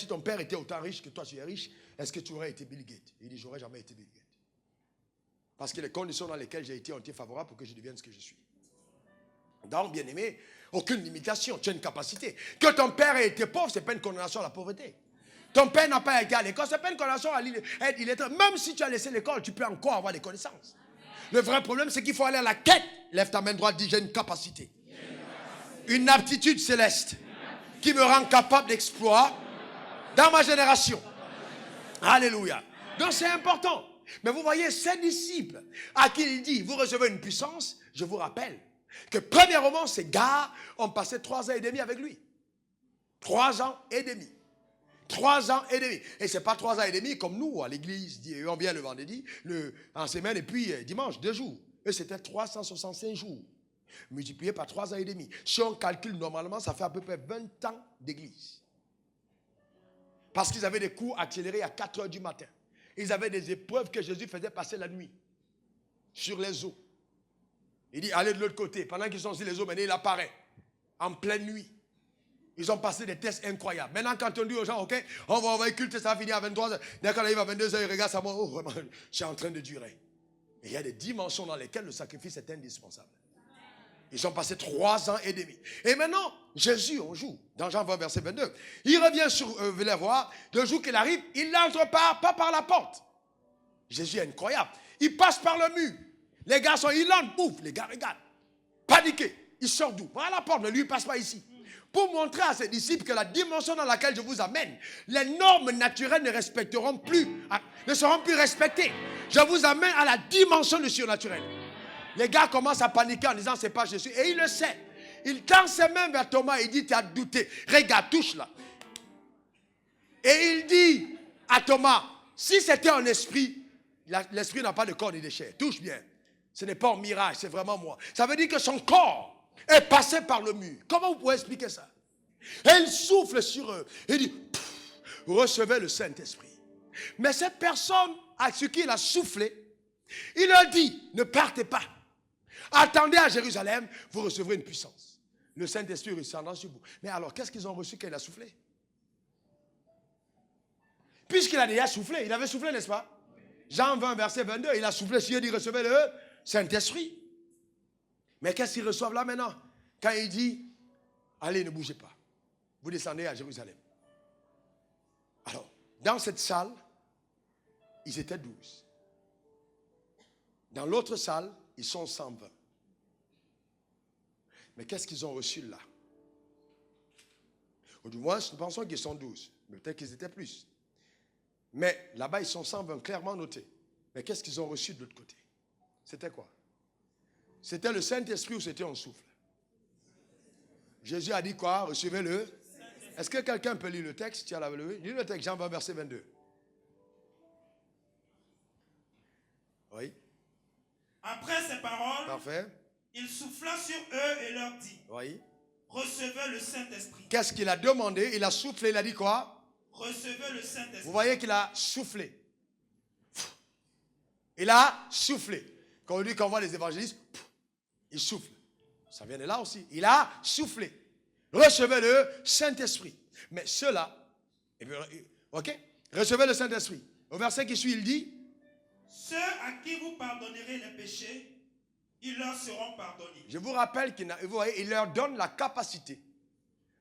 Speaker 1: ton père était autant riche que toi tu es riche, est-ce que tu aurais été Bill Gates? Il dit, j'aurais jamais été Bill Gates. Parce que les conditions dans lesquelles j'ai été ont été favorables pour que je devienne ce que je suis. Donc, bien aimé, aucune limitation, tu as une capacité. Que ton père ait été pauvre, ce n'est pas une condamnation à la pauvreté. Ton père n'a pas été à l'école, ce n'est pas une condamnation à l'illettré. Même si tu as laissé l'école, tu peux encore avoir des connaissances. Le vrai problème, c'est qu'il faut aller à la quête. Lève ta main droite, dis, j'ai une capacité. Une aptitude céleste qui me rend capable d'exploit dans ma génération. Alléluia. Donc c'est important. Mais vous voyez, ces disciples à qui il dit, vous recevez une puissance, je vous rappelle que premièrement, ces gars ont passé 3 ans et demi avec lui. 3 ans et demi. 3 ans et demi. Et ce n'est pas 3 ans et demi comme nous à l'église. On vient le vendredi, en semaine et puis dimanche, 2 jours. Eux, c'était 365 jours. Multiplié par 3 ans et demi. Si on calcule normalement, ça fait à peu près 20 ans d'église. Parce qu'ils avaient des cours accélérés à 4 heures du matin. Ils avaient des épreuves que Jésus faisait passer la nuit. Sur les eaux. Il dit, allez de l'autre côté. Pendant qu'ils sont sur les eaux, maintenant il apparaît. En pleine nuit. Ils ont passé des tests incroyables. Maintenant, quand on dit aux gens, ok, on va envoyer culte, ça va finir à 23h. Dès qu'on arrive à 22h, ils regardent ça, oh, vraiment, c'est en train de durer. Et il y a des dimensions dans lesquelles le sacrifice est indispensable. Ils ont passé 3 ans et demi. Et maintenant, Jésus, on joue, dans Jean 20, verset 22, il revient sur les voir, le jour qu'il arrive, il n'entre pas par la porte. Jésus est incroyable. Il passe par le mur. Les garçons, ils l'ont, bouffe. Les gars regardent. Paniqués. Il sort d'où? Voilà la porte, mais lui, il ne passe pas ici. Pour montrer à ses disciples que la dimension dans laquelle je vous amène, les normes naturelles ne respecteront plus, ne seront plus respectées. Je vous amène à la dimension du surnaturel. Les gars commencent à paniquer en disant c'est pas Jésus. Et il le sait. Il tend ses mains vers Thomas et il dit tu as douté. Regarde, touche là. Et il dit à Thomas, si c'était un esprit, l'esprit n'a pas de corps ni de chair. Touche bien. Ce n'est pas un mirage, c'est vraiment moi. Ça veut dire que son corps est passé par le mur. Comment vous pouvez expliquer ça? Et il souffle sur eux. Il dit, recevez le Saint-Esprit. Mais cette personne à ce qu'il a soufflé, il leur dit, ne partez pas. Attendez à Jérusalem, vous recevrez une puissance. Le Saint-Esprit descendra sur vous. Mais alors, qu'est-ce qu'ils ont reçu quand il a soufflé? Puisqu'il a déjà soufflé, il avait soufflé, n'est-ce pas? Jean 20, verset 22, il a soufflé sur eux, il dit, recevez le Saint-Esprit. Mais qu'est-ce qu'ils reçoivent là maintenant? Quand il dit, allez, ne bougez pas. Vous descendez à Jérusalem. Alors, dans cette salle, ils étaient 12. Dans l'autre salle, ils sont 120. Mais qu'est-ce qu'ils ont reçu là? Ou du moins, nous pensons qu'ils sont 12. Mais peut-être qu'ils étaient plus. Mais là-bas, ils sont 120, clairement notés. Mais qu'est-ce qu'ils ont reçu de l'autre côté? C'était quoi? C'était le Saint-Esprit ou c'était un souffle? Jésus a dit quoi? Recevez-le. Est-ce que quelqu'un peut lire le texte? Tu as la levé. Lis le texte, Jean 20, verset 22. Oui.
Speaker 2: Après ces paroles,
Speaker 1: Parfait.
Speaker 2: il souffla sur eux et leur dit,
Speaker 1: Oui.
Speaker 2: recevez le Saint-Esprit.
Speaker 1: Qu'est-ce qu'il a demandé? Il a soufflé, il a dit quoi?
Speaker 2: Recevez le Saint-Esprit.
Speaker 1: Vous voyez qu'il a soufflé. Il a soufflé. Quand on dit qu'on voit les évangélistes, il souffle. Ça vient de là aussi. Il a soufflé. Recevez le Saint-Esprit. Mais ceux-là, ok? Recevez le Saint-Esprit. Au verset qui suit, il dit,
Speaker 2: ceux à qui vous pardonnerez les péchés, ils leur seront pardonnés.
Speaker 1: je vous rappelle qu'il leur donne la capacité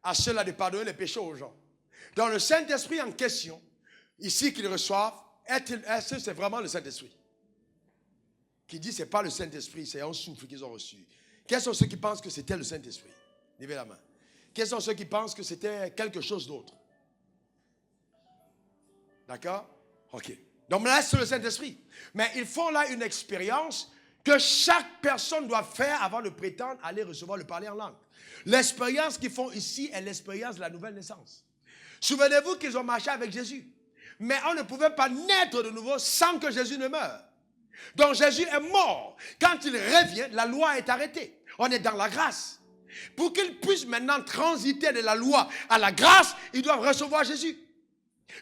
Speaker 1: à ceux-là de pardonner les péchés aux gens. Dans le Saint-Esprit en question, ici qu'ils reçoivent, est-ce que c'est vraiment le Saint-Esprit? Qui dit que ce n'est pas le Saint-Esprit, c'est un souffle qu'ils ont reçu. Quels sont ceux qui pensent que c'était le Saint-Esprit? Levez la main. Quels sont ceux qui pensent que c'était quelque chose d'autre? D'accord? Ok. Donc là, c'est le Saint-Esprit. Mais ils font là une expérience que chaque personne doit faire avant de prétendre aller recevoir le parler en langue. L'expérience qu'ils font ici est l'expérience de la nouvelle naissance. Souvenez-vous qu'ils ont marché avec Jésus. Mais on ne pouvait pas naître de nouveau sans que Jésus ne meure. Donc Jésus est mort. Quand il revient, la loi est arrêtée. On est dans la grâce. Pour qu'ils puissent maintenant transiter de la loi à la grâce, ils doivent recevoir Jésus.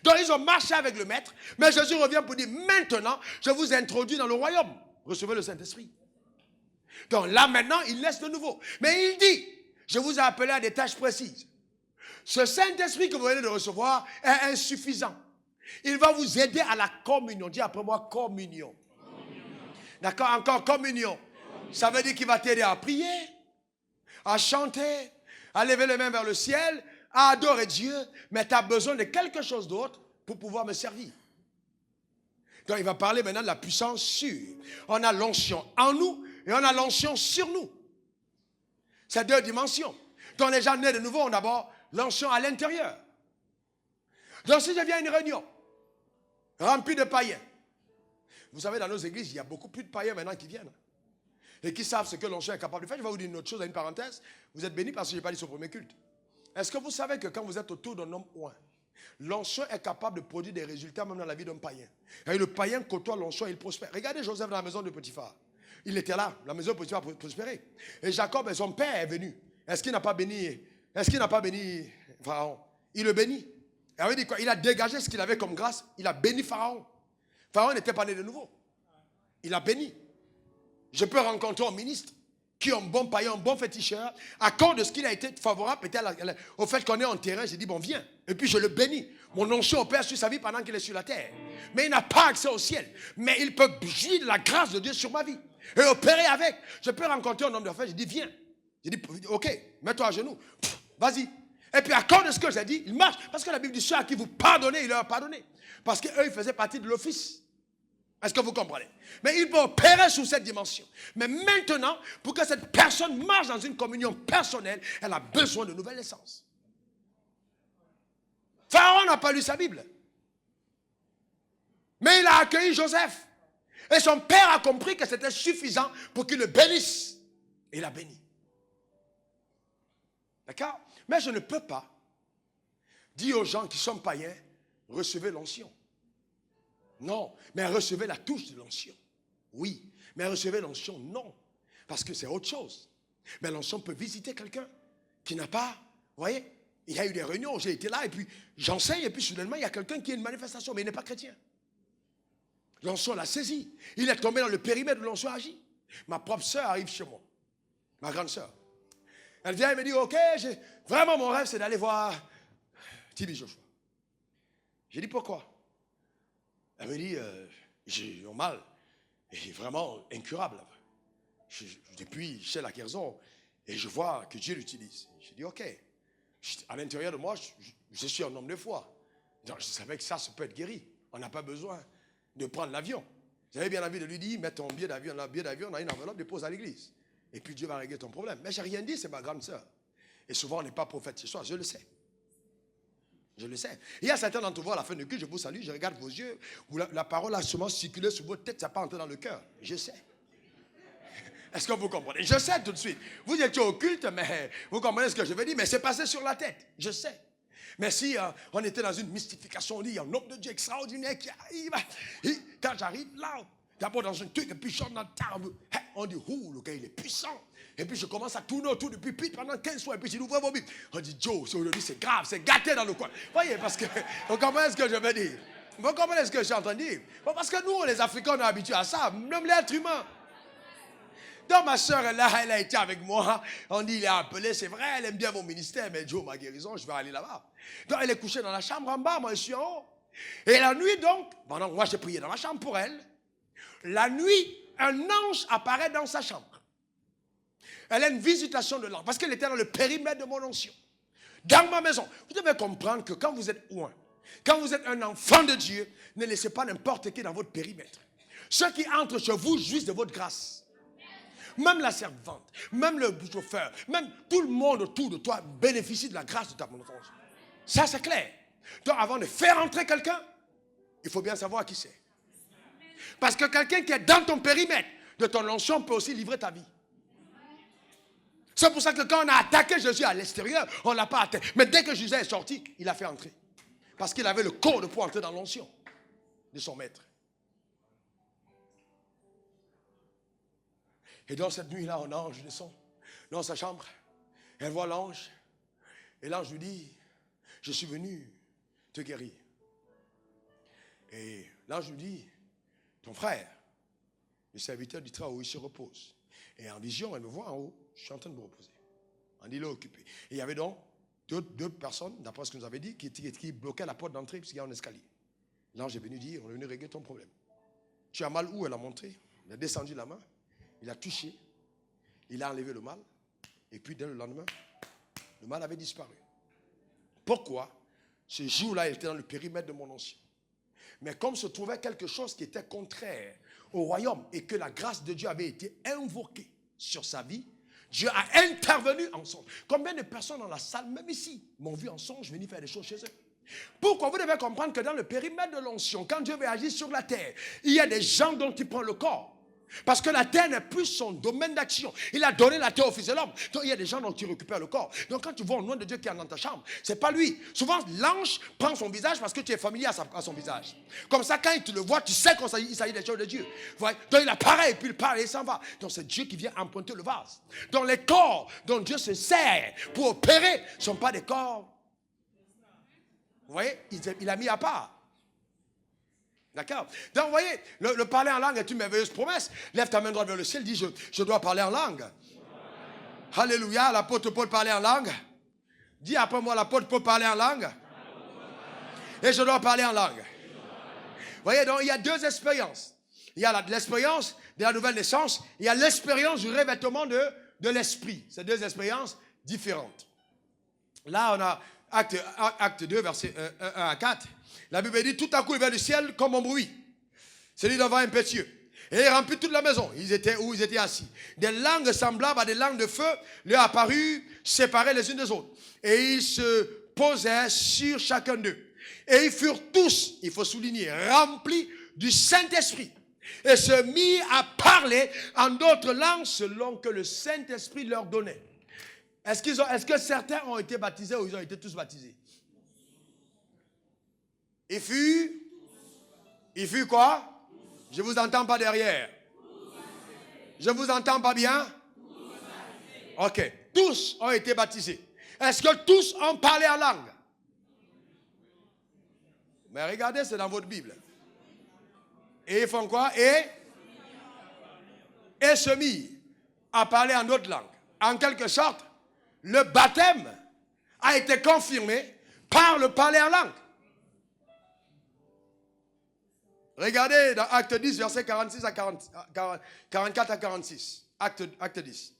Speaker 1: Donc ils ont marché avec le maître, mais Jésus revient pour dire, maintenant, je vous introduis dans le royaume. Recevez le Saint-Esprit. Donc là maintenant, il laisse de nouveau. Mais il dit, je vous ai appelé à des tâches précises. Ce Saint-Esprit que vous venez de recevoir est insuffisant. Il va vous aider à la communion. Dis après moi, communion. D'accord, encore communion. Ça veut dire qu'il va t'aider à prier, à chanter, à lever les mains vers le ciel, à adorer Dieu, mais tu as besoin de quelque chose d'autre pour pouvoir me servir. Donc il va parler maintenant de la puissance sur. On a l'onction en nous et on a l'onction sur nous. C'est deux dimensions. Donc les gens nés de nouveau ont d'abord l'onction à l'intérieur. Donc si je viens à une réunion remplie de païens, vous savez, dans nos églises, il y a beaucoup plus de païens maintenant qui viennent. Et qui savent ce que l'onction est capable de faire. Je vais vous dire une autre chose, à une parenthèse. Vous êtes bénis parce que je n'ai pas dit ce premier culte. Est-ce que vous savez que quand vous êtes autour d'un homme oint, l'onction est capable de produire des résultats même dans la vie d'un païen. Et le païen côtoie l'onction et il prospère. Regardez Joseph dans la maison de Potiphar. Il était là, la maison de Potiphar a prospéré. Et Jacob, son père est venu. Est-ce qu'il n'a pas béni Pharaon? Il le bénit. Et il dit quoi? Il a dégagé ce qu'il avait comme grâce. Il a béni Pharaon. Pharaon n'était pas né de nouveau. Il a béni. Je peux rencontrer un ministre qui est un bon païen, un bon féticheur, à cause de ce qu'il a été favorable peut-être au fait qu'on est en terrain. J'ai dit, bon, viens. Et puis je le bénis. Mon onction opère sur sa vie pendant qu'il est sur la terre. Mais il n'a pas accès au ciel. Mais il peut jouir de la grâce de Dieu sur ma vie. Et opérer avec. Je peux rencontrer un homme d'affaires. J'ai dit, viens. J'ai dit, ok, mets-toi à genoux. Vas-y. Et puis à cause de ce que j'ai dit, il marche. Parce que la Bible dit, ceux à qui vous pardonnez, il leur a pardonné. Parce qu'eux, ils faisaient partie de l'office. Est-ce que vous comprenez? Mais il peut opérer sous cette dimension. Mais maintenant, pour que cette personne marche dans une communion personnelle, elle a besoin de nouvelle naissance. Pharaon n'a pas lu sa Bible. Mais il a accueilli Joseph. Et son père a compris que c'était suffisant pour qu'il le bénisse. Et il a béni. D'accord? Mais je ne peux pas dire aux gens qui sont païens, recevez l'onction. Non, mais recevez la touche de l'onction. Oui, mais recevez l'onction, non. Parce que c'est autre chose. Mais l'onction peut visiter quelqu'un qui n'a pas, vous voyez, il y a eu des réunions, j'ai été là, et puis j'enseigne, et puis soudainement, il y a quelqu'un qui a une manifestation, mais il n'est pas chrétien. L'onction l'a saisi. Il est tombé dans le périmètre où l'onction agit. Ma propre sœur arrive chez moi, ma grande sœur. Elle vient et me dit, ok, vraiment mon rêve, c'est d'aller voir Tibi Joshua. J'ai dit, pourquoi? Elle me dit, j'ai un mal, et vraiment incurable. Depuis chez la guérison, et je vois que Dieu l'utilise. J'ai dit, ok. À l'intérieur de moi, je suis un homme de foi. Donc, je savais que ça peut être guéri. On n'a pas besoin de prendre l'avion. J'avais bien envie de lui dire, mets ton billet d'avion dans une enveloppe, dépose à l'église. Et puis Dieu va régler ton problème. Mais je n'ai rien dit, c'est ma grande sœur. Et souvent, on n'est pas prophète ce soir, je le sais. Je le sais. Il y a certains d'entre vous à la fin du culte, je vous salue, je regarde vos yeux, où la parole a sûrement circulé sur votre tête, ça n'a pas entré dans le cœur. Je sais. Est-ce que vous comprenez? Je sais tout de suite. Vous étiez au culte, mais vous comprenez ce que je veux dire, mais c'est passé sur la tête. Je sais. Mais si on était dans une mystification, on dit, il y a un homme de Dieu extraordinaire qui arrive. Et quand j'arrive là, d'abord dans un truc, et puis je chante dans le table, on dit, le gars, il est puissant. Et puis je commence à tourner autour du pupitre pendant 15 fois, et puis je dis, ouvrez vos bibles. On dit, Joe, aujourd'hui c'est grave, c'est gâté dans le coin. Voyez, parce que, vous comprenez ce que je veux dire? Vous comprenez ce que je suis en train de dire? Parce que nous, les Africains, on est habitués à ça, même l'être humain. Donc ma soeur est là, elle a été avec moi. On dit, il est appelé, c'est vrai, elle aime bien mon ministère, mais Joe, ma guérison, je vais aller là-bas. Donc elle est couchée dans la chambre en bas, moi je suis en haut. Et la nuit donc, pendant que moi j'ai prié dans ma chambre pour elle, la nuit, un ange apparaît dans sa chambre. Elle a une visitation de l'ange, parce qu'elle était dans le périmètre de mon onction. Dans ma maison, vous devez comprendre que quand vous êtes loin, quand vous êtes un enfant de Dieu, ne laissez pas n'importe qui dans votre périmètre. Ceux qui entrent chez vous jouissent de votre grâce. Même la servante, même le chauffeur, même tout le monde autour de toi bénéficie de la grâce de ta enfance. Ça, c'est clair. Donc, avant de faire entrer quelqu'un, il faut bien savoir qui c'est. Parce que quelqu'un qui est dans ton périmètre de ton onction peut aussi livrer ta vie. C'est pour ça que quand on a attaqué Jésus à l'extérieur, on ne l'a pas attaqué. Mais dès que Jésus est sorti, il a fait entrer. Parce qu'il avait le code pour entrer dans l'onction de son maître. Et dans cette nuit-là, un ange descend dans sa chambre. Elle voit l'ange. Et l'ange lui dit, je suis venu te guérir. Et l'ange lui dit, ton frère, le serviteur du travail, il se repose. Et en vision, elle me voit en haut, je suis en train de me reposer. On dit, il est occupé. Et il y avait donc deux personnes, d'après ce que nous avait dit, qui bloquaient la porte d'entrée parce qu'il y a un escalier. L'ange est venu dire, on est venu régler ton problème. Tu as mal où? Elle a montré. Il a descendu la main. Il a touché, il a enlevé le mal, et puis dès le lendemain, le mal avait disparu. Pourquoi? Ce jour-là, il était dans le périmètre de mon onction. Mais comme se trouvait quelque chose qui était contraire au royaume et que la grâce de Dieu avait été invoquée sur sa vie, Dieu a intervenu en songe. Combien de personnes dans la salle, même ici, m'ont vu en songe venir faire des choses chez eux? Pourquoi? Vous devez comprendre que dans le périmètre de l'onction, quand Dieu veut agir sur la terre, il y a des gens dont il prend le corps. Parce que la terre n'est plus son domaine d'action. Il a donné la terre au Fils de l'homme. Donc il y a des gens dont il récupère le corps. Donc quand tu vois un nom de Dieu qui est dans ta chambre, c'est pas lui. Souvent l'ange prend son visage parce que tu es familier à son visage. Comme ça, quand il te le voit, tu sais qu'il s'agit des choses de Dieu. Voyez? Donc il apparaît et puis il parle et il s'en va. Donc c'est Dieu qui vient emprunter le vase. Donc les corps dont Dieu se sert pour opérer ne sont pas des corps. Vous voyez? Il a mis à part. D'accord? Donc, vous voyez, le parler en langue est une merveilleuse promesse. Lève ta main droite vers le ciel, dis, je dois parler en langue. Alléluia, l'apôtre Paul parlait en langue. Dis après moi, l'apôtre Paul parlait en langue. Et je dois parler en langue. Vous voyez, donc il y a deux expériences. Il y a l'expérience de la nouvelle naissance. Il y a l'expérience du revêtement de l'esprit. C'est deux expériences différentes. Là, on a acte 2, versets 1 à 4. La Bible dit, tout à coup, il vint du ciel comme un bruit. celui devant impétueux. Et il remplit toute la maison. Ils étaient où ils étaient assis. Des langues semblables à des langues de feu leur apparurent, séparées les unes des autres. Et ils se posaient sur chacun d'eux. Et ils furent tous, il faut souligner, remplis du Saint-Esprit. Et se mirent à parler en d'autres langues selon que le Saint-Esprit leur donnait. Est-ce que certains ont été baptisés ou ils ont été tous baptisés? Il fut quoi? Je ne vous entends pas derrière. Je ne vous entends pas bien? Ok. Tous ont été baptisés. Est-ce que tous ont parlé en langue? Mais regardez, c'est dans votre Bible. Et ils font quoi? Et se mirent à parler en d'autres langues. En quelque sorte, le baptême a été confirmé par le parler en langue. Regardez dans Acte 10, versets 46 à 44 à 46. Acte 10.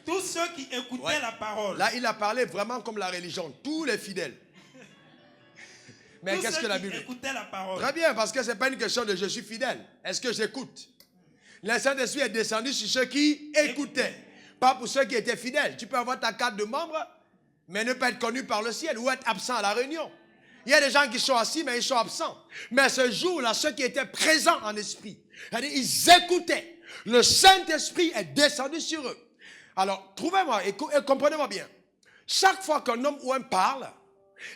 Speaker 2: Tous ceux qui écoutaient la parole.
Speaker 1: Là, il a parlé vraiment comme la religion. Tous les fidèles. Mais qu'est-ce que la Bible
Speaker 2: écoutaient la parole.
Speaker 1: Très bien, parce que ce n'est pas une question de je suis fidèle. Est-ce que j'écoute? Le Saint-Esprit est descendu sur ceux qui écoutaient. Pas pour ceux qui étaient fidèles. Tu peux avoir ta carte de membre, mais ne pas être connu par le ciel ou être absent à la réunion. Il y a des gens qui sont assis, mais ils sont absents. Mais ce jour-là, ceux qui étaient présents en esprit, c'est-à-dire ils écoutaient. Le Saint-Esprit est descendu sur eux. Alors, trouvez-moi et comprenez-moi bien. Chaque fois qu'un homme ou un parle,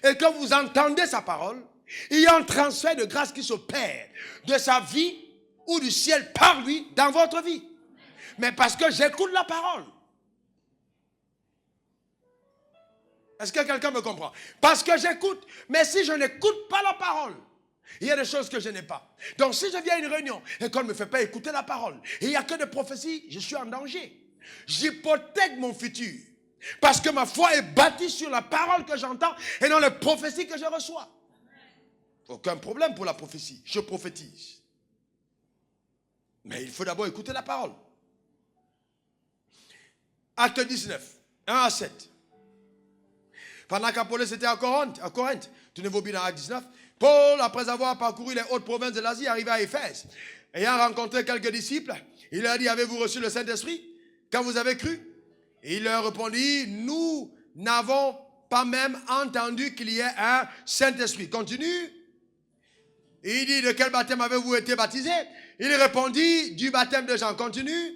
Speaker 1: et que vous entendez sa parole, il y a un transfert de grâce qui s'opère de sa vie ou du ciel par lui dans votre vie. Mais parce que j'écoute la parole. Est-ce que quelqu'un me comprend? Parce que j'écoute. Mais si je n'écoute pas la parole, il y a des choses que je n'ai pas. Donc si je viens à une réunion et qu'on ne me fait pas écouter la parole, et il n'y a que des prophéties, je suis en danger. J'hypothèque mon futur. Parce que ma foi est bâtie sur la parole que j'entends et non les prophéties que je reçois. Aucun problème pour la prophétie. Je prophétise. Mais il faut d'abord écouter la parole. Acte 19, 1 à 7. Pendant qu'Apollos était à Corinthe, tenez-vous bien dans Acte 19, Paul, après avoir parcouru les hautes provinces de l'Asie, arriva à Éphèse. Ayant rencontré quelques disciples, il leur dit, avez-vous reçu le Saint-Esprit quand vous avez cru? Et il leur répondit, nous n'avons pas même entendu qu'il y ait un Saint-Esprit. Continue. Et il dit, de quel baptême avez-vous été baptisé? Il répondit, du baptême de Jean. Continue.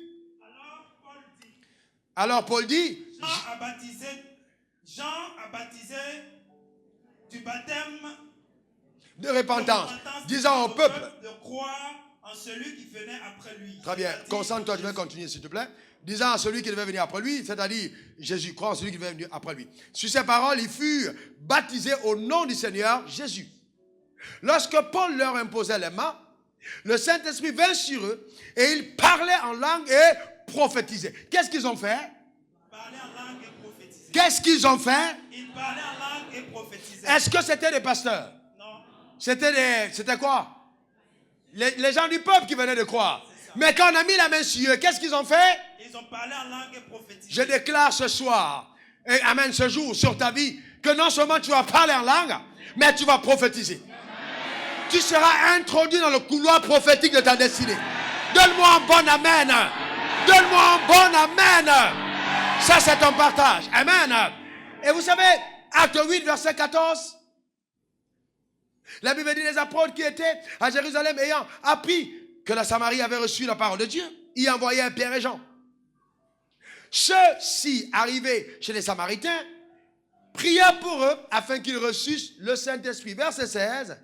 Speaker 1: Alors Paul dit,
Speaker 2: Jean a baptisé du baptême
Speaker 1: de repentance, disant au peuple
Speaker 2: de croire en celui qui venait après lui.
Speaker 1: Très bien, concentre-toi, je vais continuer s'il te plaît. Disant à celui qui devait venir après lui, c'est-à-dire Jésus, croit en celui qui devait venir après lui. Sur ces paroles, ils furent baptisés au nom du Seigneur Jésus. Lorsque Paul leur imposait les mains, le Saint-Esprit vint sur eux et ils parlaient en langue et prophétisaient. Qu'est-ce qu'ils ont fait?
Speaker 2: Parler en langue et prophétiser.
Speaker 1: Qu'est-ce qu'ils ont fait?
Speaker 2: Ils parlaient en langue et prophétisaient.
Speaker 1: Est-ce que c'était des pasteurs?
Speaker 2: Non.
Speaker 1: C'était quoi? Les gens du peuple qui venaient de croire. Mais quand on a mis la main sur eux, qu'est-ce qu'ils ont fait?
Speaker 2: Ils ont parlé en langue et prophétisé.
Speaker 1: Je déclare ce soir, et amen, ce jour sur ta vie, que non seulement tu vas parler en langue, mais tu vas prophétiser. Tu seras introduit dans le couloir prophétique de ta destinée. Donne-moi un bon amen. Donne-moi un bon amen. Ça, c'est ton partage. Amen. Et vous savez, Acte 8, verset 14, la Bible dit les apôtres qui étaient à Jérusalem ayant appris que la Samarie avait reçu la parole de Dieu, y envoyaient Pierre et Jean. Ceux-ci, arrivés chez les Samaritains, prièrent pour eux afin qu'ils reçussent le Saint-Esprit. Verset 16.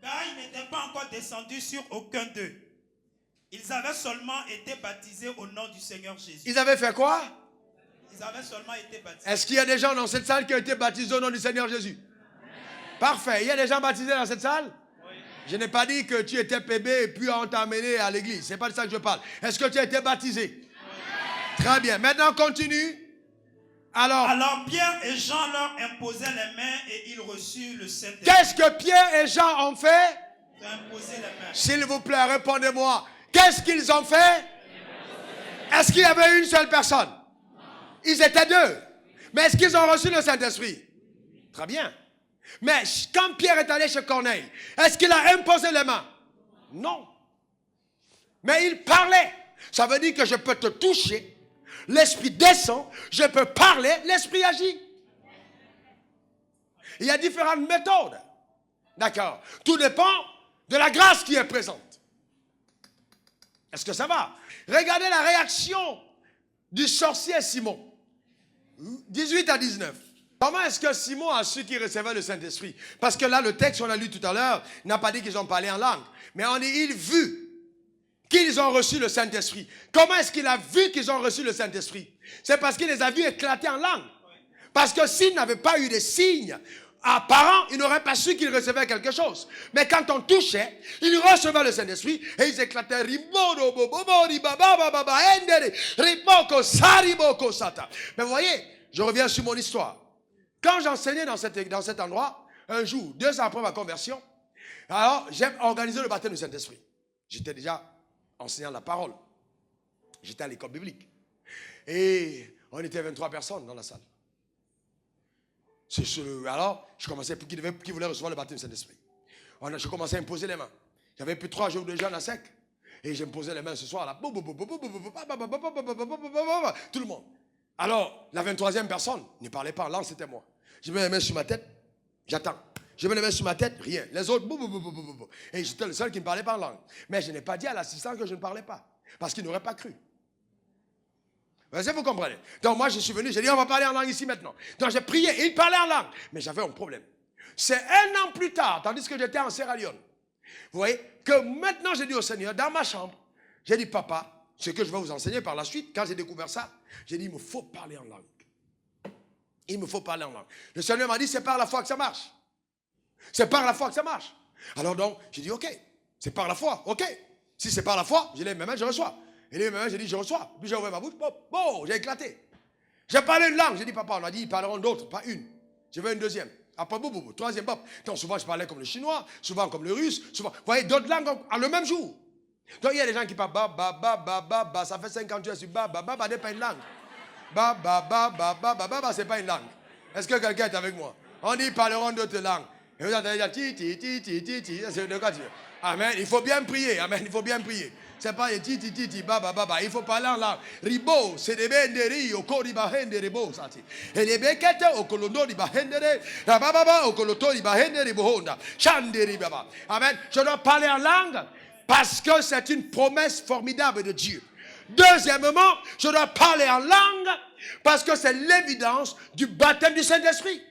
Speaker 2: Car ils n'étaient pas encore descendus sur aucun d'eux. Ils avaient seulement été baptisés au nom du Seigneur Jésus.
Speaker 1: Ils avaient fait quoi?
Speaker 2: Ils avaient seulement été baptisés.
Speaker 1: Est-ce qu'il y a des gens dans cette salle qui ont été baptisés au nom du Seigneur Jésus? Parfait. Il y a des gens baptisés dans cette salle? Oui. Je n'ai pas dit que tu étais bébé et puis on t'a amené à l'église. Ce n'est pas de ça que je parle. Est-ce que tu as été baptisé? Oui. Très bien. Maintenant, continue.
Speaker 2: Alors Pierre et Jean leur imposaient les mains et ils reçurent le Saint-Esprit.
Speaker 1: Qu'est-ce que Pierre et Jean ont fait?
Speaker 2: Imposer les mains.
Speaker 1: S'il vous plaît, répondez-moi. Qu'est-ce qu'ils ont fait? Est-ce qu'il y avait une seule personne? Ils étaient deux. Mais est-ce qu'ils ont reçu le Saint-Esprit? Très bien. Mais quand Pierre est allé chez Corneille, est-ce qu'il a imposé les mains? Non. Mais il parlait. Ça veut dire que je peux te toucher, l'esprit descend, je peux parler, l'esprit agit. Il y a différentes méthodes. D'accord. Tout dépend de la grâce qui est présente. Est-ce que ça va? Regardez la réaction du sorcier Simon. 18 à 19. Comment est-ce que Simon a su qu'il recevait le Saint-Esprit? Parce que là, le texte qu'on a lu tout à l'heure n'a pas dit qu'ils ont parlé en langue. Mais on dit, il vu qu'ils ont reçu le Saint-Esprit. Comment est-ce qu'il a vu qu'ils ont reçu le Saint-Esprit? C'est parce qu'il les a vus éclater en langue. Parce que s'il n'avait pas eu des signes apparents, il n'aurait pas su qu'il recevait quelque chose. Mais quand on touchait, il recevait le Saint-Esprit et ils éclataient. Mais vous voyez, je reviens sur mon histoire. Quand j'enseignais dans cet endroit, un jour, 2 ans après ma conversion, alors j'ai organisé le baptême du Saint-Esprit. J'étais déjà enseignant la parole. J'étais à l'école biblique. Et on était 23 personnes dans la salle. Alors, je commençais, qui voulait recevoir le baptême du Saint-Esprit. Je commençais à me poser les mains. J'avais plus 3 jours de jeûne à sec. Et je me posais les mains ce soir là. Tout le monde. Alors, la 23e personne ne parlait pas en langue, c'était moi. Je mets les mains sur ma tête, j'attends. Je mets les mains sur ma tête, rien. Les autres, et j'étais le seul qui ne parlait pas en langue. Mais je n'ai pas dit à l'assistant que je ne parlais pas. Parce qu'il n'aurait pas cru. Vous comprenez? Donc moi, je suis venu, j'ai dit, on va parler en langue ici maintenant. Donc j'ai prié, et il parlait en langue. Mais j'avais un problème. C'est 1 an plus tard, tandis que j'étais en Sierra Leone. Vous voyez, que maintenant j'ai dit au Seigneur, dans ma chambre, j'ai dit, papa, ce que je vais vous enseigner par la suite, quand j'ai découvert ça, j'ai dit, il me faut parler en langue. Il me faut parler en langue. Le Seigneur m'a dit, c'est par la foi que ça marche. C'est par la foi que ça marche. Alors donc, j'ai dit, ok, c'est par la foi, ok. Si c'est par la foi, j'ai dit, mes mains, je reçois. Et les mains, j'ai dit, je reçois. Puis j'ai ouvert ma bouche, bon, j'ai éclaté. J'ai parlé une langue, j'ai dit, papa, on a dit, ils parleront d'autres, pas une. Je veux une deuxième. Après, troisième, Donc souvent, je parlais comme le chinois, souvent comme le russe, souvent, vous voyez, d'autres langues le même jour. Donc il y a des gens qui parlent ba, ça fait 50 ans, ba, n'est pas une langue. Ba, c'est pas une langue. Est-ce que quelqu'un est avec moi? On dit, ils parleront d'autres langues. Et vous entendez dire, ti, c'est de quoi tu veux. Amen, il faut bien prier, amen, il faut bien prier. C'est pas ti, ba, il faut parler en langue. Ribo, c'est des benderi, au koriba hendere bo, ça c'est. Et les bekete, au kolondo di bahendere, la baba, au koloto di bahendere bohonda, chanderi baba. Amen, je dois parler en langue parce que c'est une promesse formidable de Dieu. Deuxièmement, je dois parler en langue parce que c'est l'évidence du baptême du Saint-Esprit.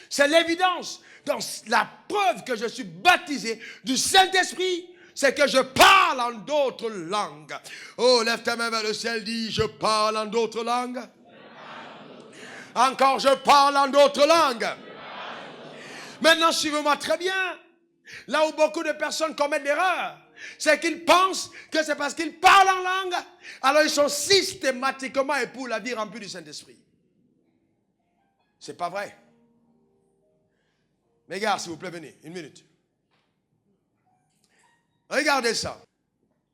Speaker 1: C'est l'évidence. Donc, la preuve que je suis baptisé du Saint-Esprit, c'est que je parle en d'autres langues. Oh, lève ta main vers le ciel, dis, je parle en d'autres langues. Encore, je parle en d'autres langues. Maintenant, suivez-moi très bien. Là où beaucoup de personnes commettent l'erreur, c'est qu'ils pensent que c'est parce qu'ils parlent en langue, alors ils sont systématiquement et pour la vie remplis du Saint-Esprit. C'est pas vrai. Mes gars, s'il vous plaît, venez, 1 minute. Regardez ça.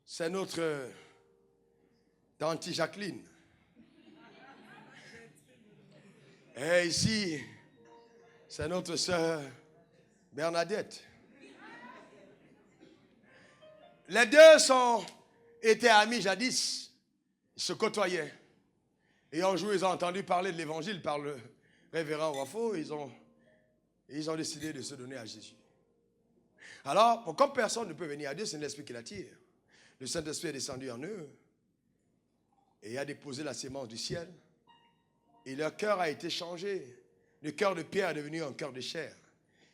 Speaker 1: C'est notre tante Jacqueline. Et ici, c'est notre sœur Bernadette. Les deux étaient amis jadis. Ils se côtoyaient. Et un jour, ils ont entendu parler de l'évangile par le révérend Wafo. Ils ont décidé de se donner à Jésus. Alors, comme personne ne peut venir à Dieu, c'est l'Esprit qui l'attire. Le Saint-Esprit est descendu en eux et a déposé la sémence du ciel. Et leur cœur a été changé. Le cœur de pierre est devenu un cœur de chair.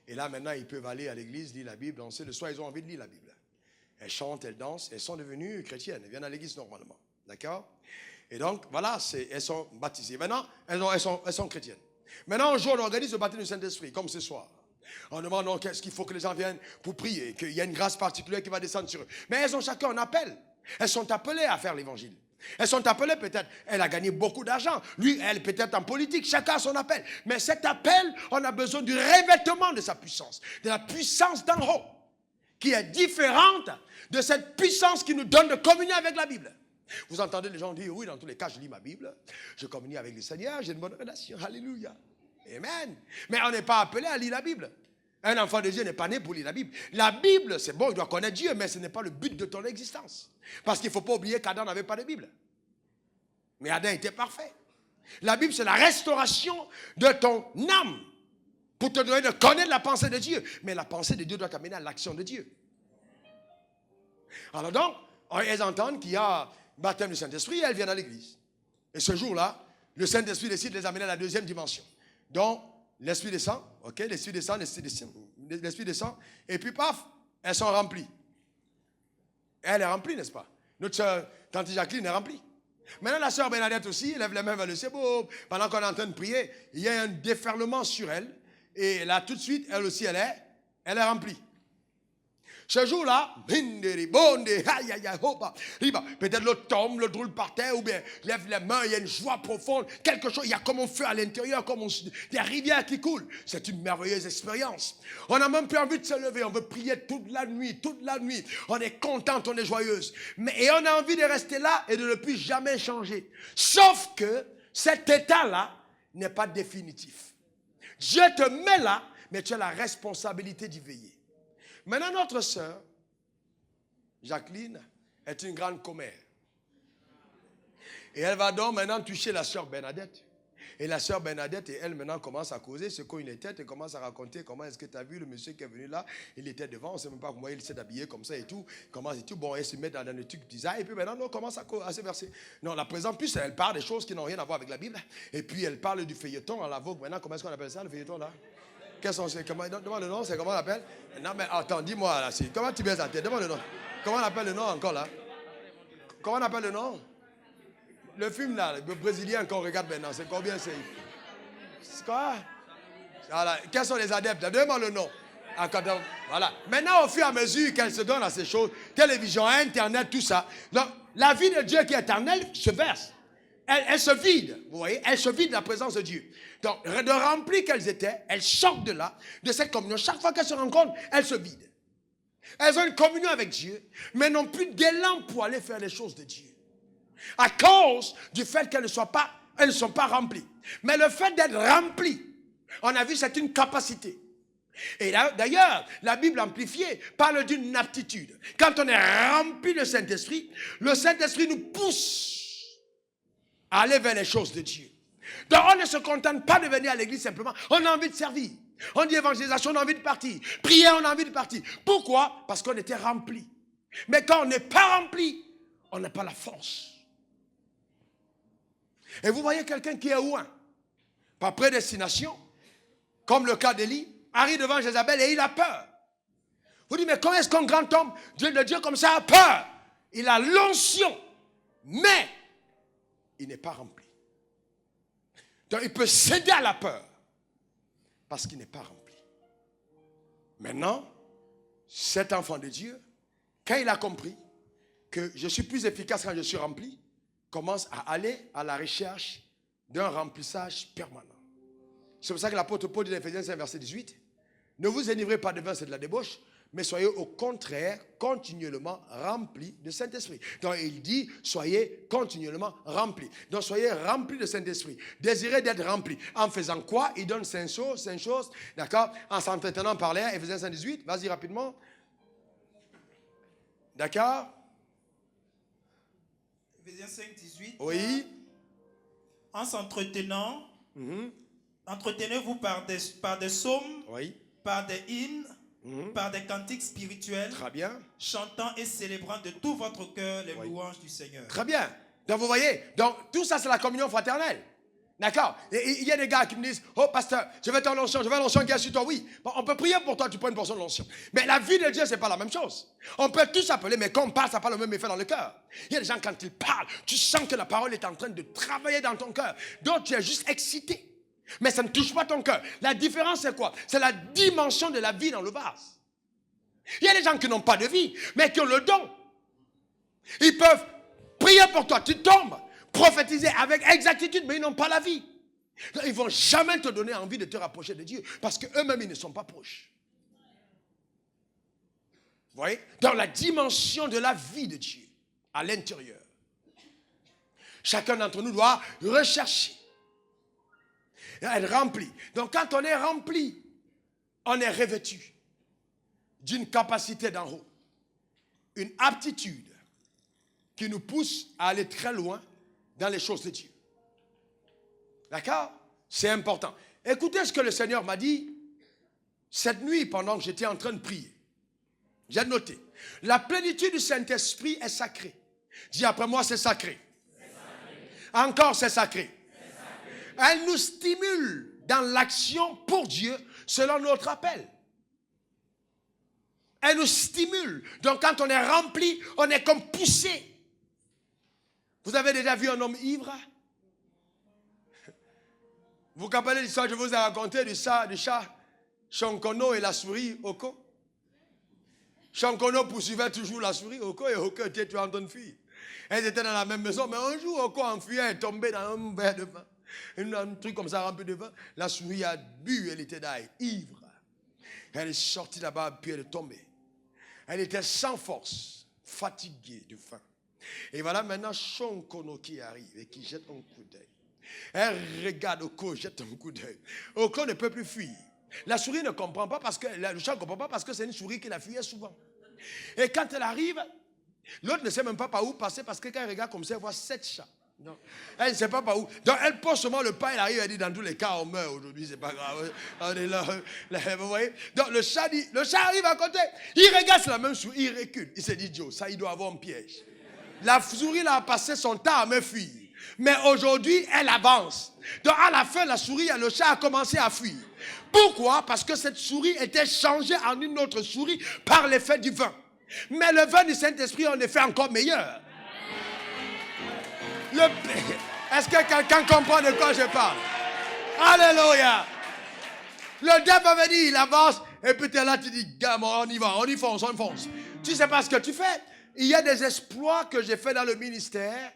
Speaker 1: Et là, maintenant, ils peuvent aller à l'église, lire la Bible, danser. Le soir, ils ont envie de lire la Bible. Elles chantent, elles dansent, elles sont devenues chrétiennes. Elles viennent à l'église normalement. D'accord? Et donc, voilà, elles sont baptisées. Maintenant, elles sont chrétiennes. Maintenant, un jour, on organise le baptême du Saint-Esprit, comme ce soir. On demande donc qu'est-ce qu'il faut que les gens viennent pour prier, qu'il y a une grâce particulière qui va descendre sur eux. Mais elles ont chacun un appel. Elles sont appelées à faire l'évangile. Elles sont appelées peut-être, elle a gagné beaucoup d'argent. Lui, elle peut-être en politique, chacun a son appel. Mais cet appel, on a besoin du revêtement de sa puissance, de la puissance d'en haut, qui est différente de cette puissance qui nous donne de communier avec la Bible. Vous entendez les gens dire, oui, dans tous les cas, je lis ma Bible, je communie avec le Seigneur, j'ai une bonne relation, alléluia. Amen. Mais on n'est pas appelé à lire la Bible. Un enfant de Dieu n'est pas né pour lire la Bible. La Bible, c'est bon, il doit connaître Dieu, mais ce n'est pas le but de ton existence. Parce qu'il ne faut pas oublier qu'Adam n'avait pas de Bible. Mais Adam était parfait. La Bible, c'est la restauration de ton âme. Pour te donner de connaître la pensée de Dieu. Mais la pensée de Dieu doit t'amener à l'action de Dieu. Alors donc, elles entendent qu'il y a baptême du Saint-Esprit et elles viennent à l'église. Et ce jour-là, le Saint-Esprit décide de les amener à la deuxième dimension. Donc, l'Esprit descend, ok, l'Esprit descend, l'Esprit descend, et puis paf, elles sont remplies. Elle est remplie, n'est-ce pas? Notre soeur, tante Jacqueline est remplie. Maintenant, la soeur Bernadette aussi, lève les mains vers le ciel. Pendant qu'on est en train de prier, il y a un déferlement sur elle. Et là, tout de suite, elle aussi, elle est remplie. Ce jour-là, peut-être l'autre tombe, l'autre roule par terre, ou bien lève les mains, il y a une joie profonde, quelque chose, il y a comme un feu à l'intérieur, comme des rivières qui coulent. C'est une merveilleuse expérience. On n'a même plus envie de se lever, on veut prier toute la nuit. On est contente, on est joyeuse. Et on a envie de rester là et de ne plus jamais changer. Sauf que cet état-là n'est pas définitif. Dieu te met là, mais tu as la responsabilité d'y veiller. Maintenant, notre sœur, Jacqueline, est une grande commère. Et elle va donc maintenant toucher la sœur Bernadette. Et la sœur Bernadette et elle maintenant commencent à causer, secouent une tête et commencent à raconter comment est-ce que tu as vu le monsieur qui est venu là, il était devant, on ne sait même pas comment il s'est habillé comme ça et tout, comment et tout. Bon, elle se met dans le truc bizarre et puis maintenant on commence à se verser. Non, la présente plus, elle parle des choses qui n'ont rien à voir avec la Bible. Et puis elle parle du feuilleton à la Vogue. Maintenant, comment est-ce qu'on appelle ça, le feuilleton là? Demande le nom, c'est comment on l'appelle? Non, mais attends, dis-moi là, comment tu baisses la tête? Demande le nom. Comment on appelle le nom encore là? Comment on appelle le nom? Le film là, le brésilien qu'on regarde maintenant, c'est combien c'est? C'est quoi? Voilà. Quels sont les adeptes? Demande le nom. Voilà. Maintenant, au fur et à mesure qu'elle se donne à ces choses, télévision, Internet, tout ça, donc, la vie de Dieu qui est éternelle se verse. Elle se vide, vous voyez, elle se vide de la présence de Dieu. Donc, de remplir qu'elles étaient, elles sortent de là, de cette communion. Chaque fois qu'elles se rencontrent, elles se vident. Elles ont une communion avec Dieu, mais n'ont plus d'élan pour aller faire les choses de Dieu. À cause du fait qu'elles ne sont pas remplies. Mais le fait d'être remplies, on a vu, c'est une capacité. Et d'ailleurs, la Bible amplifiée parle d'une aptitude. Quand on est rempli de Saint-Esprit, le Saint-Esprit nous pousse à aller vers les choses de Dieu. Donc on ne se contente pas de venir à l'église simplement. On a envie de servir. On dit évangélisation, on a envie de partir. Prier, on a envie de partir. Pourquoi? Parce qu'on était rempli. Mais quand on n'est pas rempli, on n'a pas la force. Et vous voyez quelqu'un qui est loin, par prédestination, comme le cas d'Élie, arrive devant Jézabel et il a peur. Vous dites, mais comment est-ce qu'un grand homme, de Dieu comme ça, a peur? Il a l'onction, mais il n'est pas rempli. Donc il peut céder à la peur parce qu'il n'est pas rempli. Maintenant, cet enfant de Dieu, quand il a compris que je suis plus efficace quand je suis rempli, commence à aller à la recherche d'un remplissage permanent. C'est pour ça que l'apôtre Paul dit dans Ephésiens 5, verset 18, ne vous enivrez pas de vin, c'est de la débauche, mais soyez au contraire continuellement remplis de Saint-Esprit. Donc il dit, soyez continuellement remplis. Donc soyez remplis de Saint-Esprit. Désirez d'être remplis. En faisant quoi? Il donne 5 choses, d'accord? En s'entretenant par l'air, Ephésiens 5, 18, vas-y rapidement. D'accord?
Speaker 2: Ephésiens 5, 18.
Speaker 1: Oui.
Speaker 2: En s'entretenant, entretenez-vous par des psaumes,
Speaker 1: oui,
Speaker 2: par des hymnes, par des cantiques spirituels,
Speaker 1: très bien,
Speaker 2: chantant et célébrant de tout votre cœur les louanges du Seigneur.
Speaker 1: Très bien. Donc vous voyez, donc tout ça c'est la communion fraternelle. D'accord? Il y a des gars qui me disent, oh pasteur, je vais ton l'onction, je veux l'onction qui est sur toi. Oui, bon, on peut prier pour toi, tu prends une portion de l'onction. Mais la vie de Dieu, c'est pas la même chose. On peut tous s'appeler, mais quand on parle, ça n'a pas le même effet dans le cœur. Il y a des gens, quand ils parlent, tu sens que la parole est en train de travailler dans ton cœur. Donc tu es juste excité. Mais ça ne touche pas ton cœur. La différence, c'est quoi? C'est la dimension de la vie dans le vase. Il y a des gens qui n'ont pas de vie, mais qui ont le don. Ils peuvent prier pour toi, tu tombes, prophétiser avec exactitude, mais ils n'ont pas la vie. Ils ne vont jamais te donner envie de te rapprocher de Dieu, parce qu'eux-mêmes, ils ne sont pas proches. Vous voyez? Dans la dimension de la vie de Dieu, à l'intérieur. Chacun d'entre nous doit rechercher. Être rempli. Donc quand on est rempli, on est revêtu d'une capacité d'en haut, une aptitude qui nous pousse à aller très loin dans les choses de Dieu. D'accord? C'est important. Écoutez ce que le Seigneur m'a dit cette nuit pendant que j'étais en train de prier. J'ai noté. La plénitude du Saint-Esprit est sacrée. Dis après moi, c'est sacré. Encore, c'est sacré. Elle nous stimule dans l'action pour Dieu selon notre appel. Elle nous stimule. Donc quand on est rempli, on est comme poussé. Vous avez déjà vu un homme ivre? Vous vous rappelez l'histoire que je vous ai racontée du chat Shonkono et la souris Oko? Shonkono poursuivait toujours la souris Oko et Oko était toujours en train de fuir. Elles étaient dans la même maison, mais un jour Oko enfuyait, elle est tombée dans un verre de vin. Un truc comme ça rempli de vin. La souris a bu, elle était là, ivre. Elle est sortie là-bas, puis elle est tombée. Elle était sans force, fatiguée de faim. Et voilà maintenant Shonkono qui arrive et qui jette un coup d'œil. Elle regarde Oko, jette un coup d'œil. Oko ne peut plus fuir. La souris ne comprend pas parce que, le chat ne comprend pas parce que c'est une souris qui la fuyait souvent. Et quand elle arrive, l'autre ne sait même pas par où passer parce que quand elle regarde comme ça, elle voit 7 chats. Non. Elle ne sait pas par où. Donc elle pose seulement le pas, elle arrive, elle dit dans tous les cas on meurt aujourd'hui, c'est pas grave. On est là, vous voyez. Donc le chat arrive à côté, il regarde sur la même souris, il recule. Il s'est dit, Joe, ça il doit avoir un piège. La souris là, a passé son temps à me fuir. Mais aujourd'hui, elle avance. Donc à la fin, la souris, le chat a commencé à fuir. Pourquoi? Parce que cette souris était changée en une autre souris par l'effet du vin. Mais le vin du Saint-Esprit est en effet encore meilleur. Est-ce que quelqu'un comprend de quoi je parle? Alléluia. Le diable avait dit, il avance. Et puis tu es là, tu dis, gamin, on y va, on y fonce, on fonce. Tu ne sais pas ce que tu fais. Il y a des exploits que j'ai fait dans le ministère.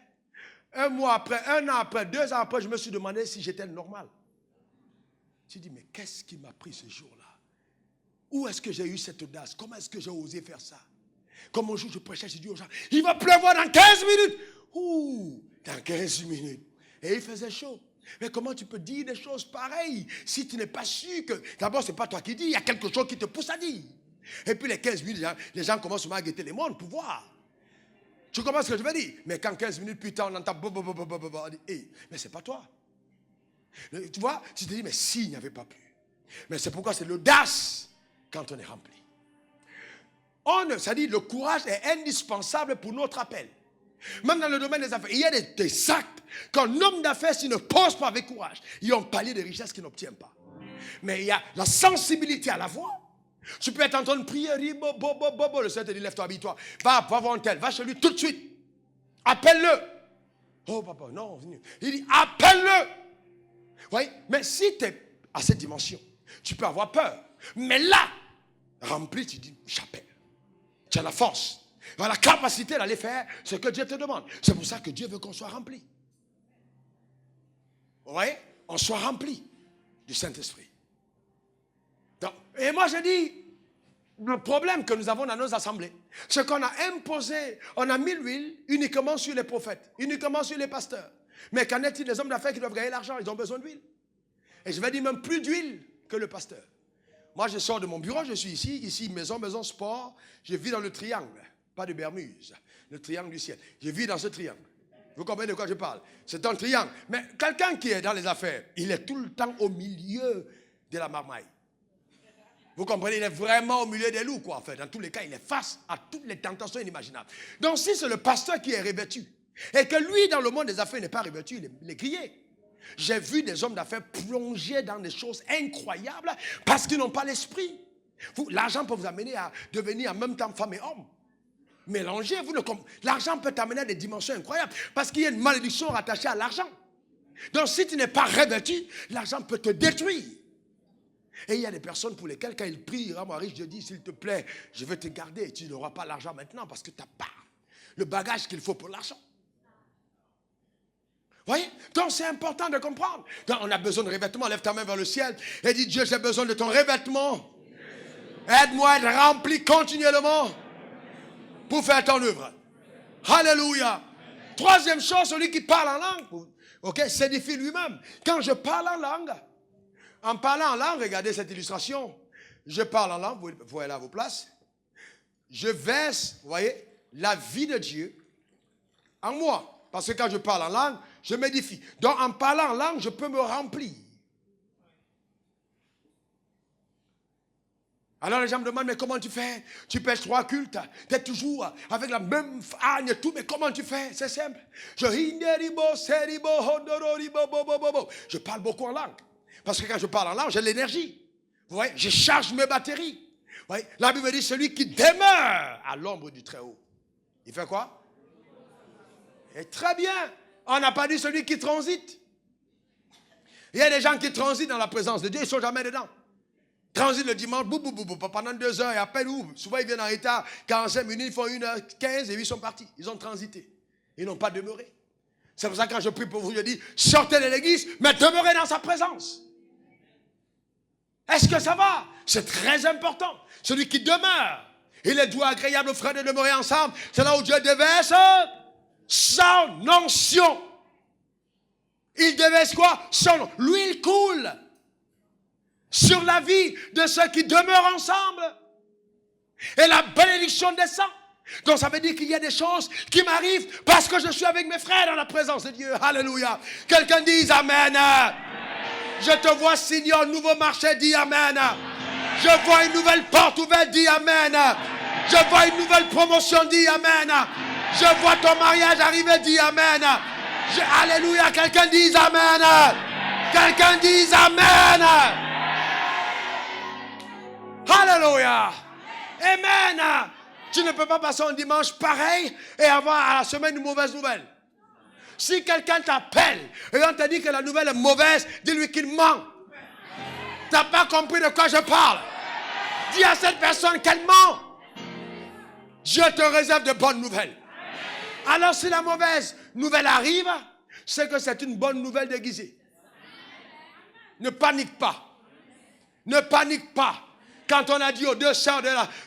Speaker 1: Un mois après, 1 an après, 2 ans après, je me suis demandé si j'étais normal. Je me suis dit, mais qu'est-ce qui m'a pris ce jour-là? Où est-ce que j'ai eu cette audace? Comment est-ce que j'ai osé faire ça? Comme un jour, je prêchais, j'ai dit aux gens, il va pleuvoir dans 15 minutes. Ouh, dans 15 minutes. Et il faisait chaud. Mais comment tu peux dire des choses pareilles si tu n'es pas sûr que... D'abord, ce n'est pas toi qui dis, il y a quelque chose qui te pousse à dire. Et puis les 15 minutes, les gens commencent à guetter les mondes pour voir. Tu comprends ce que je veux dire? Mais quand 15 minutes plus tard, on entend... on dit, hey, mais c'est pas toi. Tu vois, tu te dis, mais s'il n'y avait pas plu. Mais c'est pourquoi c'est l'audace quand on est rempli. C'est-à-dire, le courage est indispensable pour notre appel. Même dans le domaine des affaires, il y a des actes qu'un homme d'affaires, s'il ne pose pas avec courage, il y a un palier de richesse qu'il n'obtient pas. Mais il y a la sensibilité à la voix. Tu peux être en train de prier, le Seigneur te dit, lève-toi, habille-toi. Va voir un tel, va chez lui tout de suite. Appelle-le. Oh papa, non, venu. Il dit, appelle-le. Oui, mais si tu es à cette dimension, tu peux avoir peur. Mais là, rempli, tu dis, j'appelle. Tu as la force, tu as la capacité d'aller faire ce que Dieu te demande. C'est pour ça que Dieu veut qu'on soit rempli. Vous voyez? On soit rempli du Saint-Esprit. Et moi je dis, le problème que nous avons dans nos assemblées, c'est qu'on a imposé, on a mis l'huile uniquement sur les prophètes, uniquement sur les pasteurs. Mais qu'en est-il des hommes d'affaires qui doivent gagner l'argent? Ils ont besoin d'huile. Et je vais dire même plus d'huile que le pasteur. Moi je sors de mon bureau, je suis ici maison sport, je vis dans le triangle, pas de Bermuse, le triangle du ciel. Je vis dans ce triangle. Vous comprenez de quoi je parle? C'est un triangle. Mais quelqu'un qui est dans les affaires, il est tout le temps au milieu de la marmaille. Vous comprenez, il est vraiment au milieu des loups, quoi. En fait, dans tous les cas, il est face à toutes les tentations inimaginables. Donc, si c'est le pasteur qui est revêtu, et que lui, dans le monde des affaires, n'est pas revêtu, il est grillé. J'ai vu des hommes d'affaires plonger dans des choses incroyables parce qu'ils n'ont pas l'esprit. L'argent peut vous amener à devenir en même temps femme et homme. Mélangez, l'argent peut t'amener à des dimensions incroyables parce qu'il y a une malédiction rattachée à l'argent. Donc, si tu n'es pas revêtu, l'argent peut te détruire. Et il y a des personnes pour lesquelles, quand ils prient, rends-moi riche, Dieu dit, s'il te plaît, je vais te garder. Tu n'auras pas l'argent maintenant parce que tu n'as pas le bagage qu'il faut pour l'argent. Vous voyez? Donc c'est important de comprendre. Donc on a besoin de revêtement. Lève ta main vers le ciel et dis, Dieu, j'ai besoin de ton revêtement. Aide-moi à être rempli continuellement pour faire ton œuvre. Alléluia. Troisième chose, celui qui parle en langue, ok, s'édifie lui-même. Quand je parle en langue, en parlant en langue, regardez cette illustration. Je parle en langue, vous voyez là à vos places. Je verse, vous voyez, la vie de Dieu en moi. Parce que quand je parle en langue, je m'édifie. Donc en parlant en langue, je peux me remplir. Alors les gens me demandent, mais comment tu fais? Tu pêches 3 cultes, tu es toujours avec la même âne et tout, mais comment tu fais? C'est simple. Je parle beaucoup en langue. Parce que quand je parle en langue, j'ai l'énergie. Vous voyez, je charge mes batteries. Vous voyez, la Bible dit, celui qui demeure à l'ombre du Très-Haut. Il fait quoi? Et très bien. On n'a pas dit celui qui transite. Il y a des gens qui transitent dans la présence de Dieu, ils ne sont jamais dedans. Transitent le dimanche, pendant 2 heures et à peine ouvrent. Souvent ils viennent en retard, 45 minutes, ils font 1h15 et ils sont partis. Ils ont transité. Ils n'ont pas demeuré. C'est pour ça que quand je prie pour vous, je dis, sortez de l'église, mais demeurez dans sa présence. Est-ce que ça va? C'est très important. Celui qui demeure, il est doux, agréable aux frères de demeurer ensemble. C'est là où Dieu déverse son onction. Il déverse quoi? Son nom. L'huile coule sur la vie de ceux qui demeurent ensemble. Et la bénédiction descend. Donc ça veut dire qu'il y a des choses qui m'arrivent parce que je suis avec mes frères dans la présence de Dieu. Alléluia. Quelqu'un dise Amen. Je te vois signer un nouveau marché, dis Amen. Je vois une nouvelle porte ouverte, dis Amen. Je vois une nouvelle promotion, dis Amen. Je vois ton mariage arriver, dis Amen. Alléluia, quelqu'un dise Amen. Quelqu'un dise Amen. Alléluia. Amen. Tu ne peux pas passer un dimanche pareil et avoir à la semaine une mauvaise nouvelle. Si quelqu'un t'appelle et on te dit que la nouvelle est mauvaise, dis-lui qu'il ment. Tu n'as pas compris de quoi je parle. Dis à cette personne qu'elle ment. Dieu te réserve de bonnes nouvelles. Alors si la mauvaise nouvelle arrive, c'est que c'est une bonne nouvelle déguisée. Ne panique pas. Ne panique pas. Quand on a dit aux 2 sœurs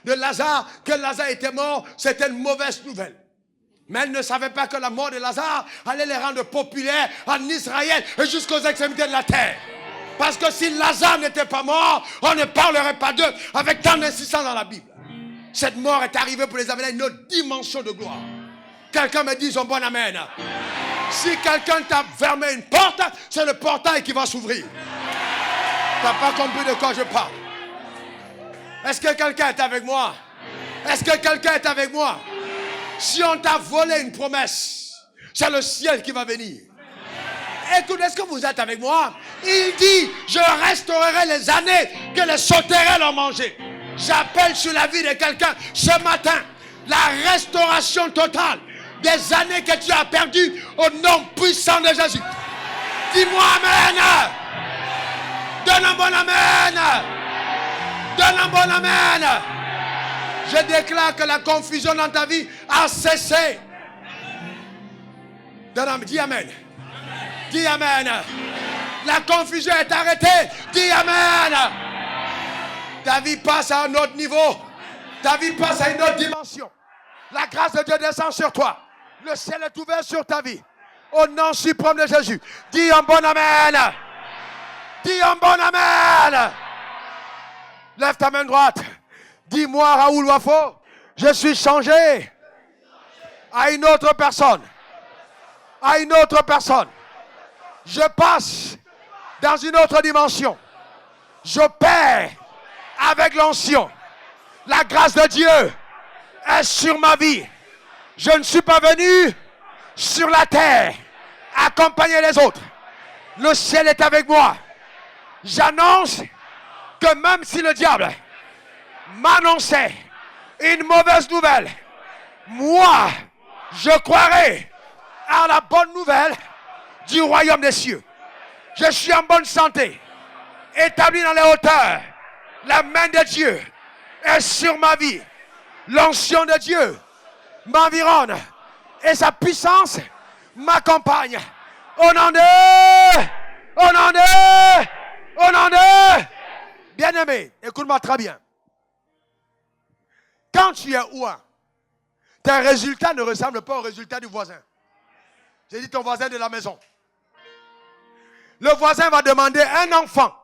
Speaker 1: de Lazare que Lazare était mort, c'était une mauvaise nouvelle. Mais elles ne savaient pas que la mort de Lazare allait les rendre populaires en Israël et jusqu'aux extrémités de la terre. Parce que si Lazare n'était pas mort, on ne parlerait pas d'eux avec tant d'insistance dans la Bible. Cette mort est arrivée pour les amener à une autre dimension de gloire. Quelqu'un me dit son bon amen. Si quelqu'un t'a fermé une porte, c'est le portail qui va s'ouvrir. Tu n'as pas compris de quoi je parle. Est-ce que quelqu'un est avec moi? Est-ce que quelqu'un est avec moi? Si on t'a volé une promesse, c'est le ciel qui va venir. Écoute, est-ce que vous êtes avec moi? Il dit, je restaurerai les années que les sauterelles ont mangées. J'appelle sur la vie de quelqu'un ce matin, la restauration totale des années que tu as perdues au nom puissant de Jésus. Dis-moi Amen. Donne un bon Amen. Donne un bon Amen. Je déclare que la confusion dans ta vie a cessé. Dis Amen. Dis Amen. La confusion est arrêtée. Dis Amen. Ta vie passe à un autre niveau. Ta vie passe à une autre dimension. La grâce de Dieu descend sur toi. Le ciel est ouvert sur ta vie. Au nom suprême de Jésus. Dis un bon Amen. Dis un bon Amen. Lève ta main droite. Dis-moi, Raoul Wafo, je suis changé à une autre personne. À une autre personne. Je passe dans une autre dimension. J'opère avec l'onction. La grâce de Dieu est sur ma vie. Je ne suis pas venu sur la terre accompagner les autres. Le ciel est avec moi. J'annonce que même si le diable m'annonçait une mauvaise nouvelle, moi, je croirai à la bonne nouvelle du royaume des cieux. Je suis en bonne santé, établi dans les hauteurs. La main de Dieu est sur ma vie. L'onction de Dieu m'environne et sa puissance m'accompagne. Au nom de, au nom de, au nom de. Bien-aimé, écoute-moi très bien. Quand tu es ouin, tes résultats ne ressemblent pas aux résultats du voisin. J'ai dit ton voisin de la maison. Le voisin va demander un enfant.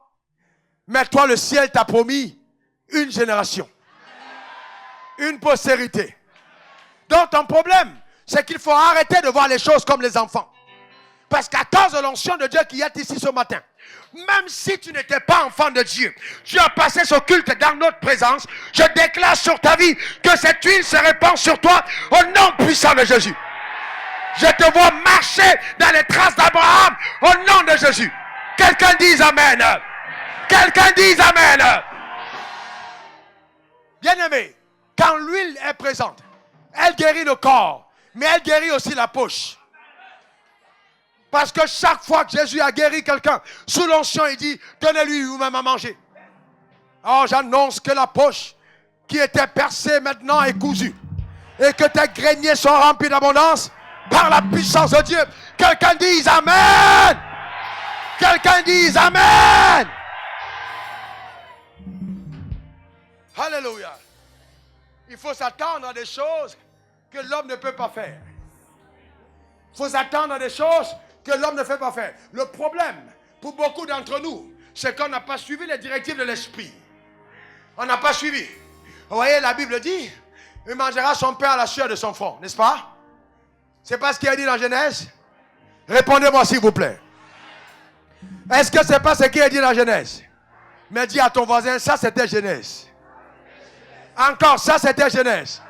Speaker 1: Mais toi, le ciel t'a promis une génération, une postérité. Donc ton problème, c'est qu'il faut arrêter de voir les choses comme les enfants. Parce qu'à cause de l'onction de Dieu qui est ici ce matin, même si tu n'étais pas enfant de Dieu, tu as passé ce culte dans notre présence, je déclare sur ta vie que cette huile se répand sur toi au nom puissant de Jésus. Je te vois marcher dans les traces d'Abraham au nom de Jésus. Quelqu'un dise Amen. Quelqu'un dise Amen. Bien-aimé, quand l'huile est présente, elle guérit le corps, mais elle guérit aussi la poche. Parce que chaque fois que Jésus a guéri quelqu'un, sous l'onction, il dit, donnez-lui vous-même à manger. Alors j'annonce que la poche qui était percée maintenant est cousue. Et que tes greniers sont remplis d'abondance par la puissance de Dieu. Quelqu'un dise Amen. Quelqu'un dise Amen. Alléluia. Il faut s'attendre à des choses que l'homme ne peut pas faire. Il faut s'attendre à des choses que l'homme ne fait pas faire. Le problème, pour beaucoup d'entre nous, c'est qu'on n'a pas suivi les directives de l'esprit. On n'a pas suivi. Vous voyez, la Bible dit, il mangera son pain à la sueur de son front, n'est-ce pas? C'est pas ce qu'il a dit dans Genèse? Répondez-moi s'il vous plaît. Est-ce que c'est pas ce qu'il a dit dans Genèse? Mais dis à ton voisin, ça c'était Genèse. Encore, ça c'était Genèse.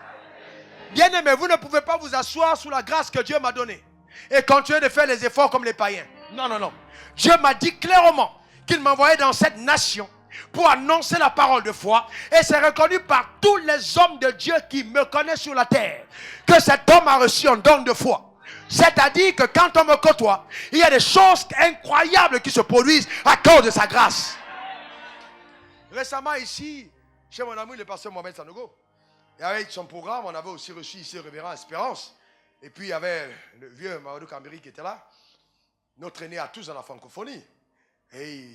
Speaker 1: Bien aimé, vous ne pouvez pas vous asseoir sous la grâce que Dieu m'a donnée et continuer de faire les efforts comme les païens. Non, non, non. Dieu m'a dit clairement qu'il m'envoyait dans cette nation pour annoncer la parole de foi. Et c'est reconnu par tous les hommes de Dieu qui me connaissent sur la terre que cet homme a reçu un don de foi. C'est-à-dire que quand on me côtoie, il y a des choses incroyables qui se produisent à cause de sa grâce. Récemment ici, chez mon ami le pasteur Mohamed Sanogo, et avec son programme, on avait aussi reçu ici le révérend Espérance. Et puis il y avait le vieux Mamadou Kambiri qui était là, notre aîné à tous dans la francophonie. Et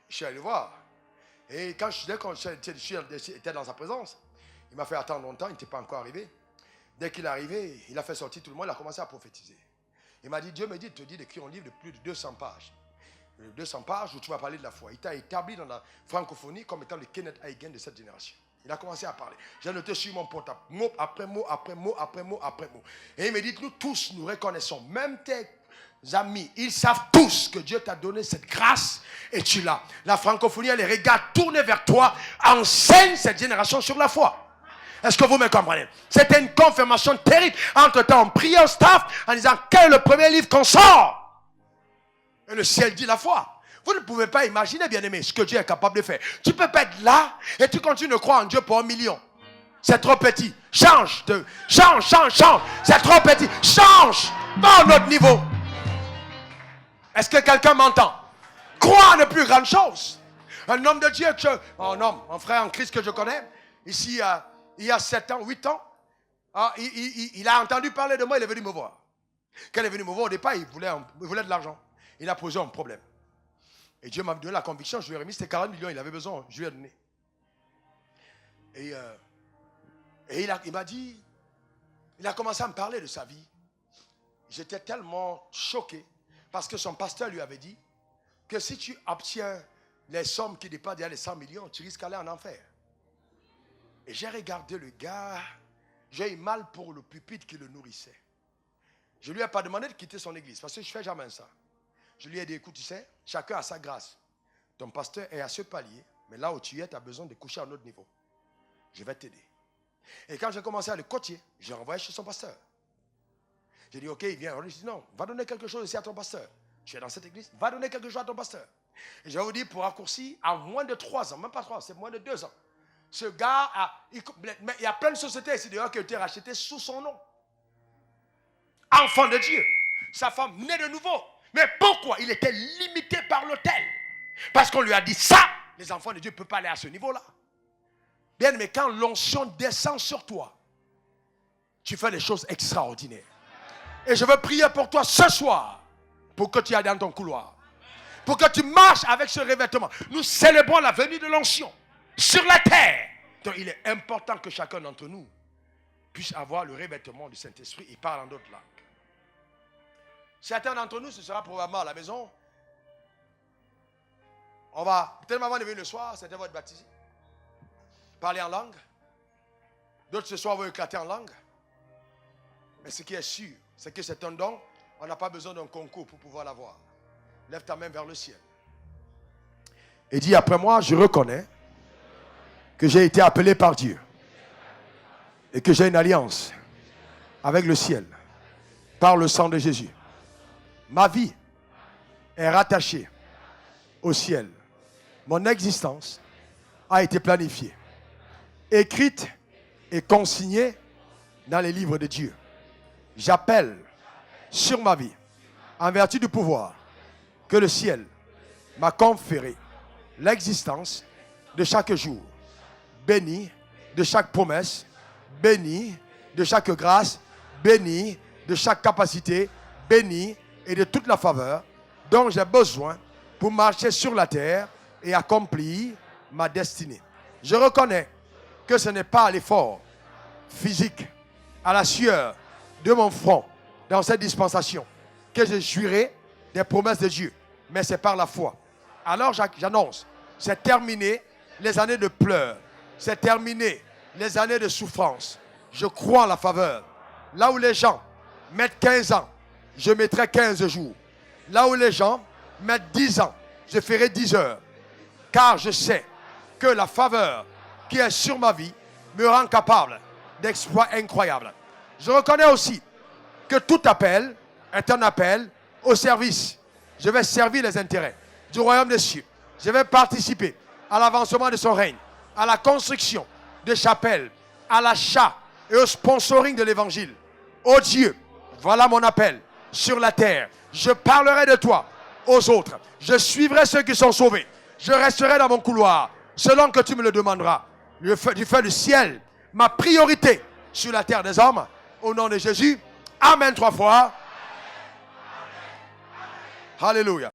Speaker 1: je suis allé le voir. Et dès que j'étais dans sa présence, il m'a fait attendre longtemps, il n'était pas encore arrivé. Dès qu'il est arrivé, il a fait sortir tout le monde, il a commencé à prophétiser. Il m'a dit, Dieu me dit de te dire d'écrire un livre de plus de 200 pages. 200 pages où tu vas parler de la foi. Il t'a établi dans la francophonie comme étant le Kenneth Hagin de cette génération. Il a commencé à parler. J'ai noté sur mon portable, mot après mot, après mot, après mot, après mot. Et il me dit, nous tous, nous reconnaissons, même tes amis, ils savent tous que Dieu t'a donné cette grâce et tu l'as. La francophonie a les regards tournés vers toi, enseigne cette génération sur la foi. Est-ce que vous me comprenez? C'était une confirmation terrible. Entre-temps, on priait au staff en disant, quel est le premier livre qu'on sort? Et le ciel dit la foi. Vous ne pouvez pas imaginer, bien-aimé, ce que Dieu est capable de faire. Tu peux pas être là et tu continues de croire en Dieu pour 1 million. C'est trop petit. Change. Change. C'est trop petit. Change. Va à un autre niveau. Est-ce que quelqu'un m'entend? Crois en de plus grandes choses. Un homme de Dieu, un frère en Christ que je connais, ici, il y a 7 ans, 8 ans, il a entendu parler de moi, il est venu me voir. Quand il est venu me voir, au départ, il voulait de l'argent. Il a posé un problème. Et Dieu m'a donné la conviction, je lui ai remis, c'était 40 millions, il avait besoin, je lui ai donné. Et il m'a dit, il a commencé à me parler de sa vie. J'étais tellement choqué, parce que son pasteur lui avait dit que si tu obtiens les sommes qui dépassent déjà les 100 millions, tu risques d'aller en enfer. Et j'ai regardé le gars, j'ai eu mal pour le pupitre qui le nourrissait. Je ne lui ai pas demandé de quitter son église, parce que je ne fais jamais ça. Je lui ai dit, écoute, tu sais, chacun a sa grâce. Ton pasteur est à ce palier, mais là où tu es, tu as besoin de coucher à un autre niveau. Je vais t'aider. Et quand j'ai commencé à le coacher, j'ai renvoyé chez son pasteur. J'ai dit, ok, il vient. Il dit, non, va donner quelque chose ici à ton pasteur. Tu es dans cette église, va donner quelque chose à ton pasteur. Et je vais vous dire, pour raccourcir, à moins de 3 ans, même pas 3 ans, c'est moins de 2 ans. Ce gars, il y a plein de sociétés ici dehors qui ont été rachetées sous son nom. Enfant de Dieu. Sa femme née de nouveau. Mais pourquoi? Il était limité par l'autel. Parce qu'on lui a dit ça, les enfants de Dieu ne peuvent pas aller à ce niveau-là. Bien, mais quand l'onction descend sur toi, tu fais des choses extraordinaires. Et je veux prier pour toi ce soir, pour que tu ailles dans ton couloir. Pour que tu marches avec ce revêtement. Nous célébrons la venue de l'onction sur la terre. Donc il est important que chacun d'entre nous puisse avoir le revêtement du Saint-Esprit et parle en d'autres langues. Certains d'entre nous, ce sera probablement à la maison. On va, peut-être maman est venue le soir, certains vont être baptisés. parler en langue. D'autres ce soir vont éclater en langue. Mais ce qui est sûr, c'est que c'est un don. On n'a pas besoin d'un concours pour pouvoir l'avoir. Lève ta main vers le ciel. Et dis après moi, je reconnais que j'ai été appelé par Dieu. Et que j'ai une alliance avec le ciel. Par le sang de Jésus. Ma vie est rattachée au ciel. Mon existence a été planifiée, écrite et consignée dans les livres de Dieu. J'appelle sur ma vie, en vertu du pouvoir que le ciel m'a conféré, l'existence de chaque jour, béni de chaque promesse, béni de chaque grâce, béni de chaque capacité, béni et de toute la faveur dont j'ai besoin pour marcher sur la terre et accomplir ma destinée. Je reconnais que ce n'est pas à l'effort physique, à la sueur de mon front dans cette dispensation que j'ai juré des promesses de Dieu, mais c'est par la foi. Alors j'annonce, c'est terminé les années de pleurs, c'est terminé les années de souffrance. Je crois en la faveur. Là où les gens mettent 15 ans, je mettrai 15 jours. Là où les gens mettent 10 ans, je ferai 10 heures. Car je sais que la faveur qui est sur ma vie me rend capable d'exploits incroyables. Je reconnais aussi que tout appel est un appel au service. Je vais servir les intérêts du royaume des cieux. Je vais participer à l'avancement de son règne, à la construction de chapelles, à l'achat et au sponsoring de l'évangile. Oh Dieu, voilà mon appel sur la terre. Je parlerai de toi aux autres. Je suivrai ceux qui sont sauvés. Je resterai dans mon couloir selon que tu me le demanderas. Du feu du ciel, ma priorité sur la terre des hommes. Au nom de Jésus, Amen 3 fois. Alléluia.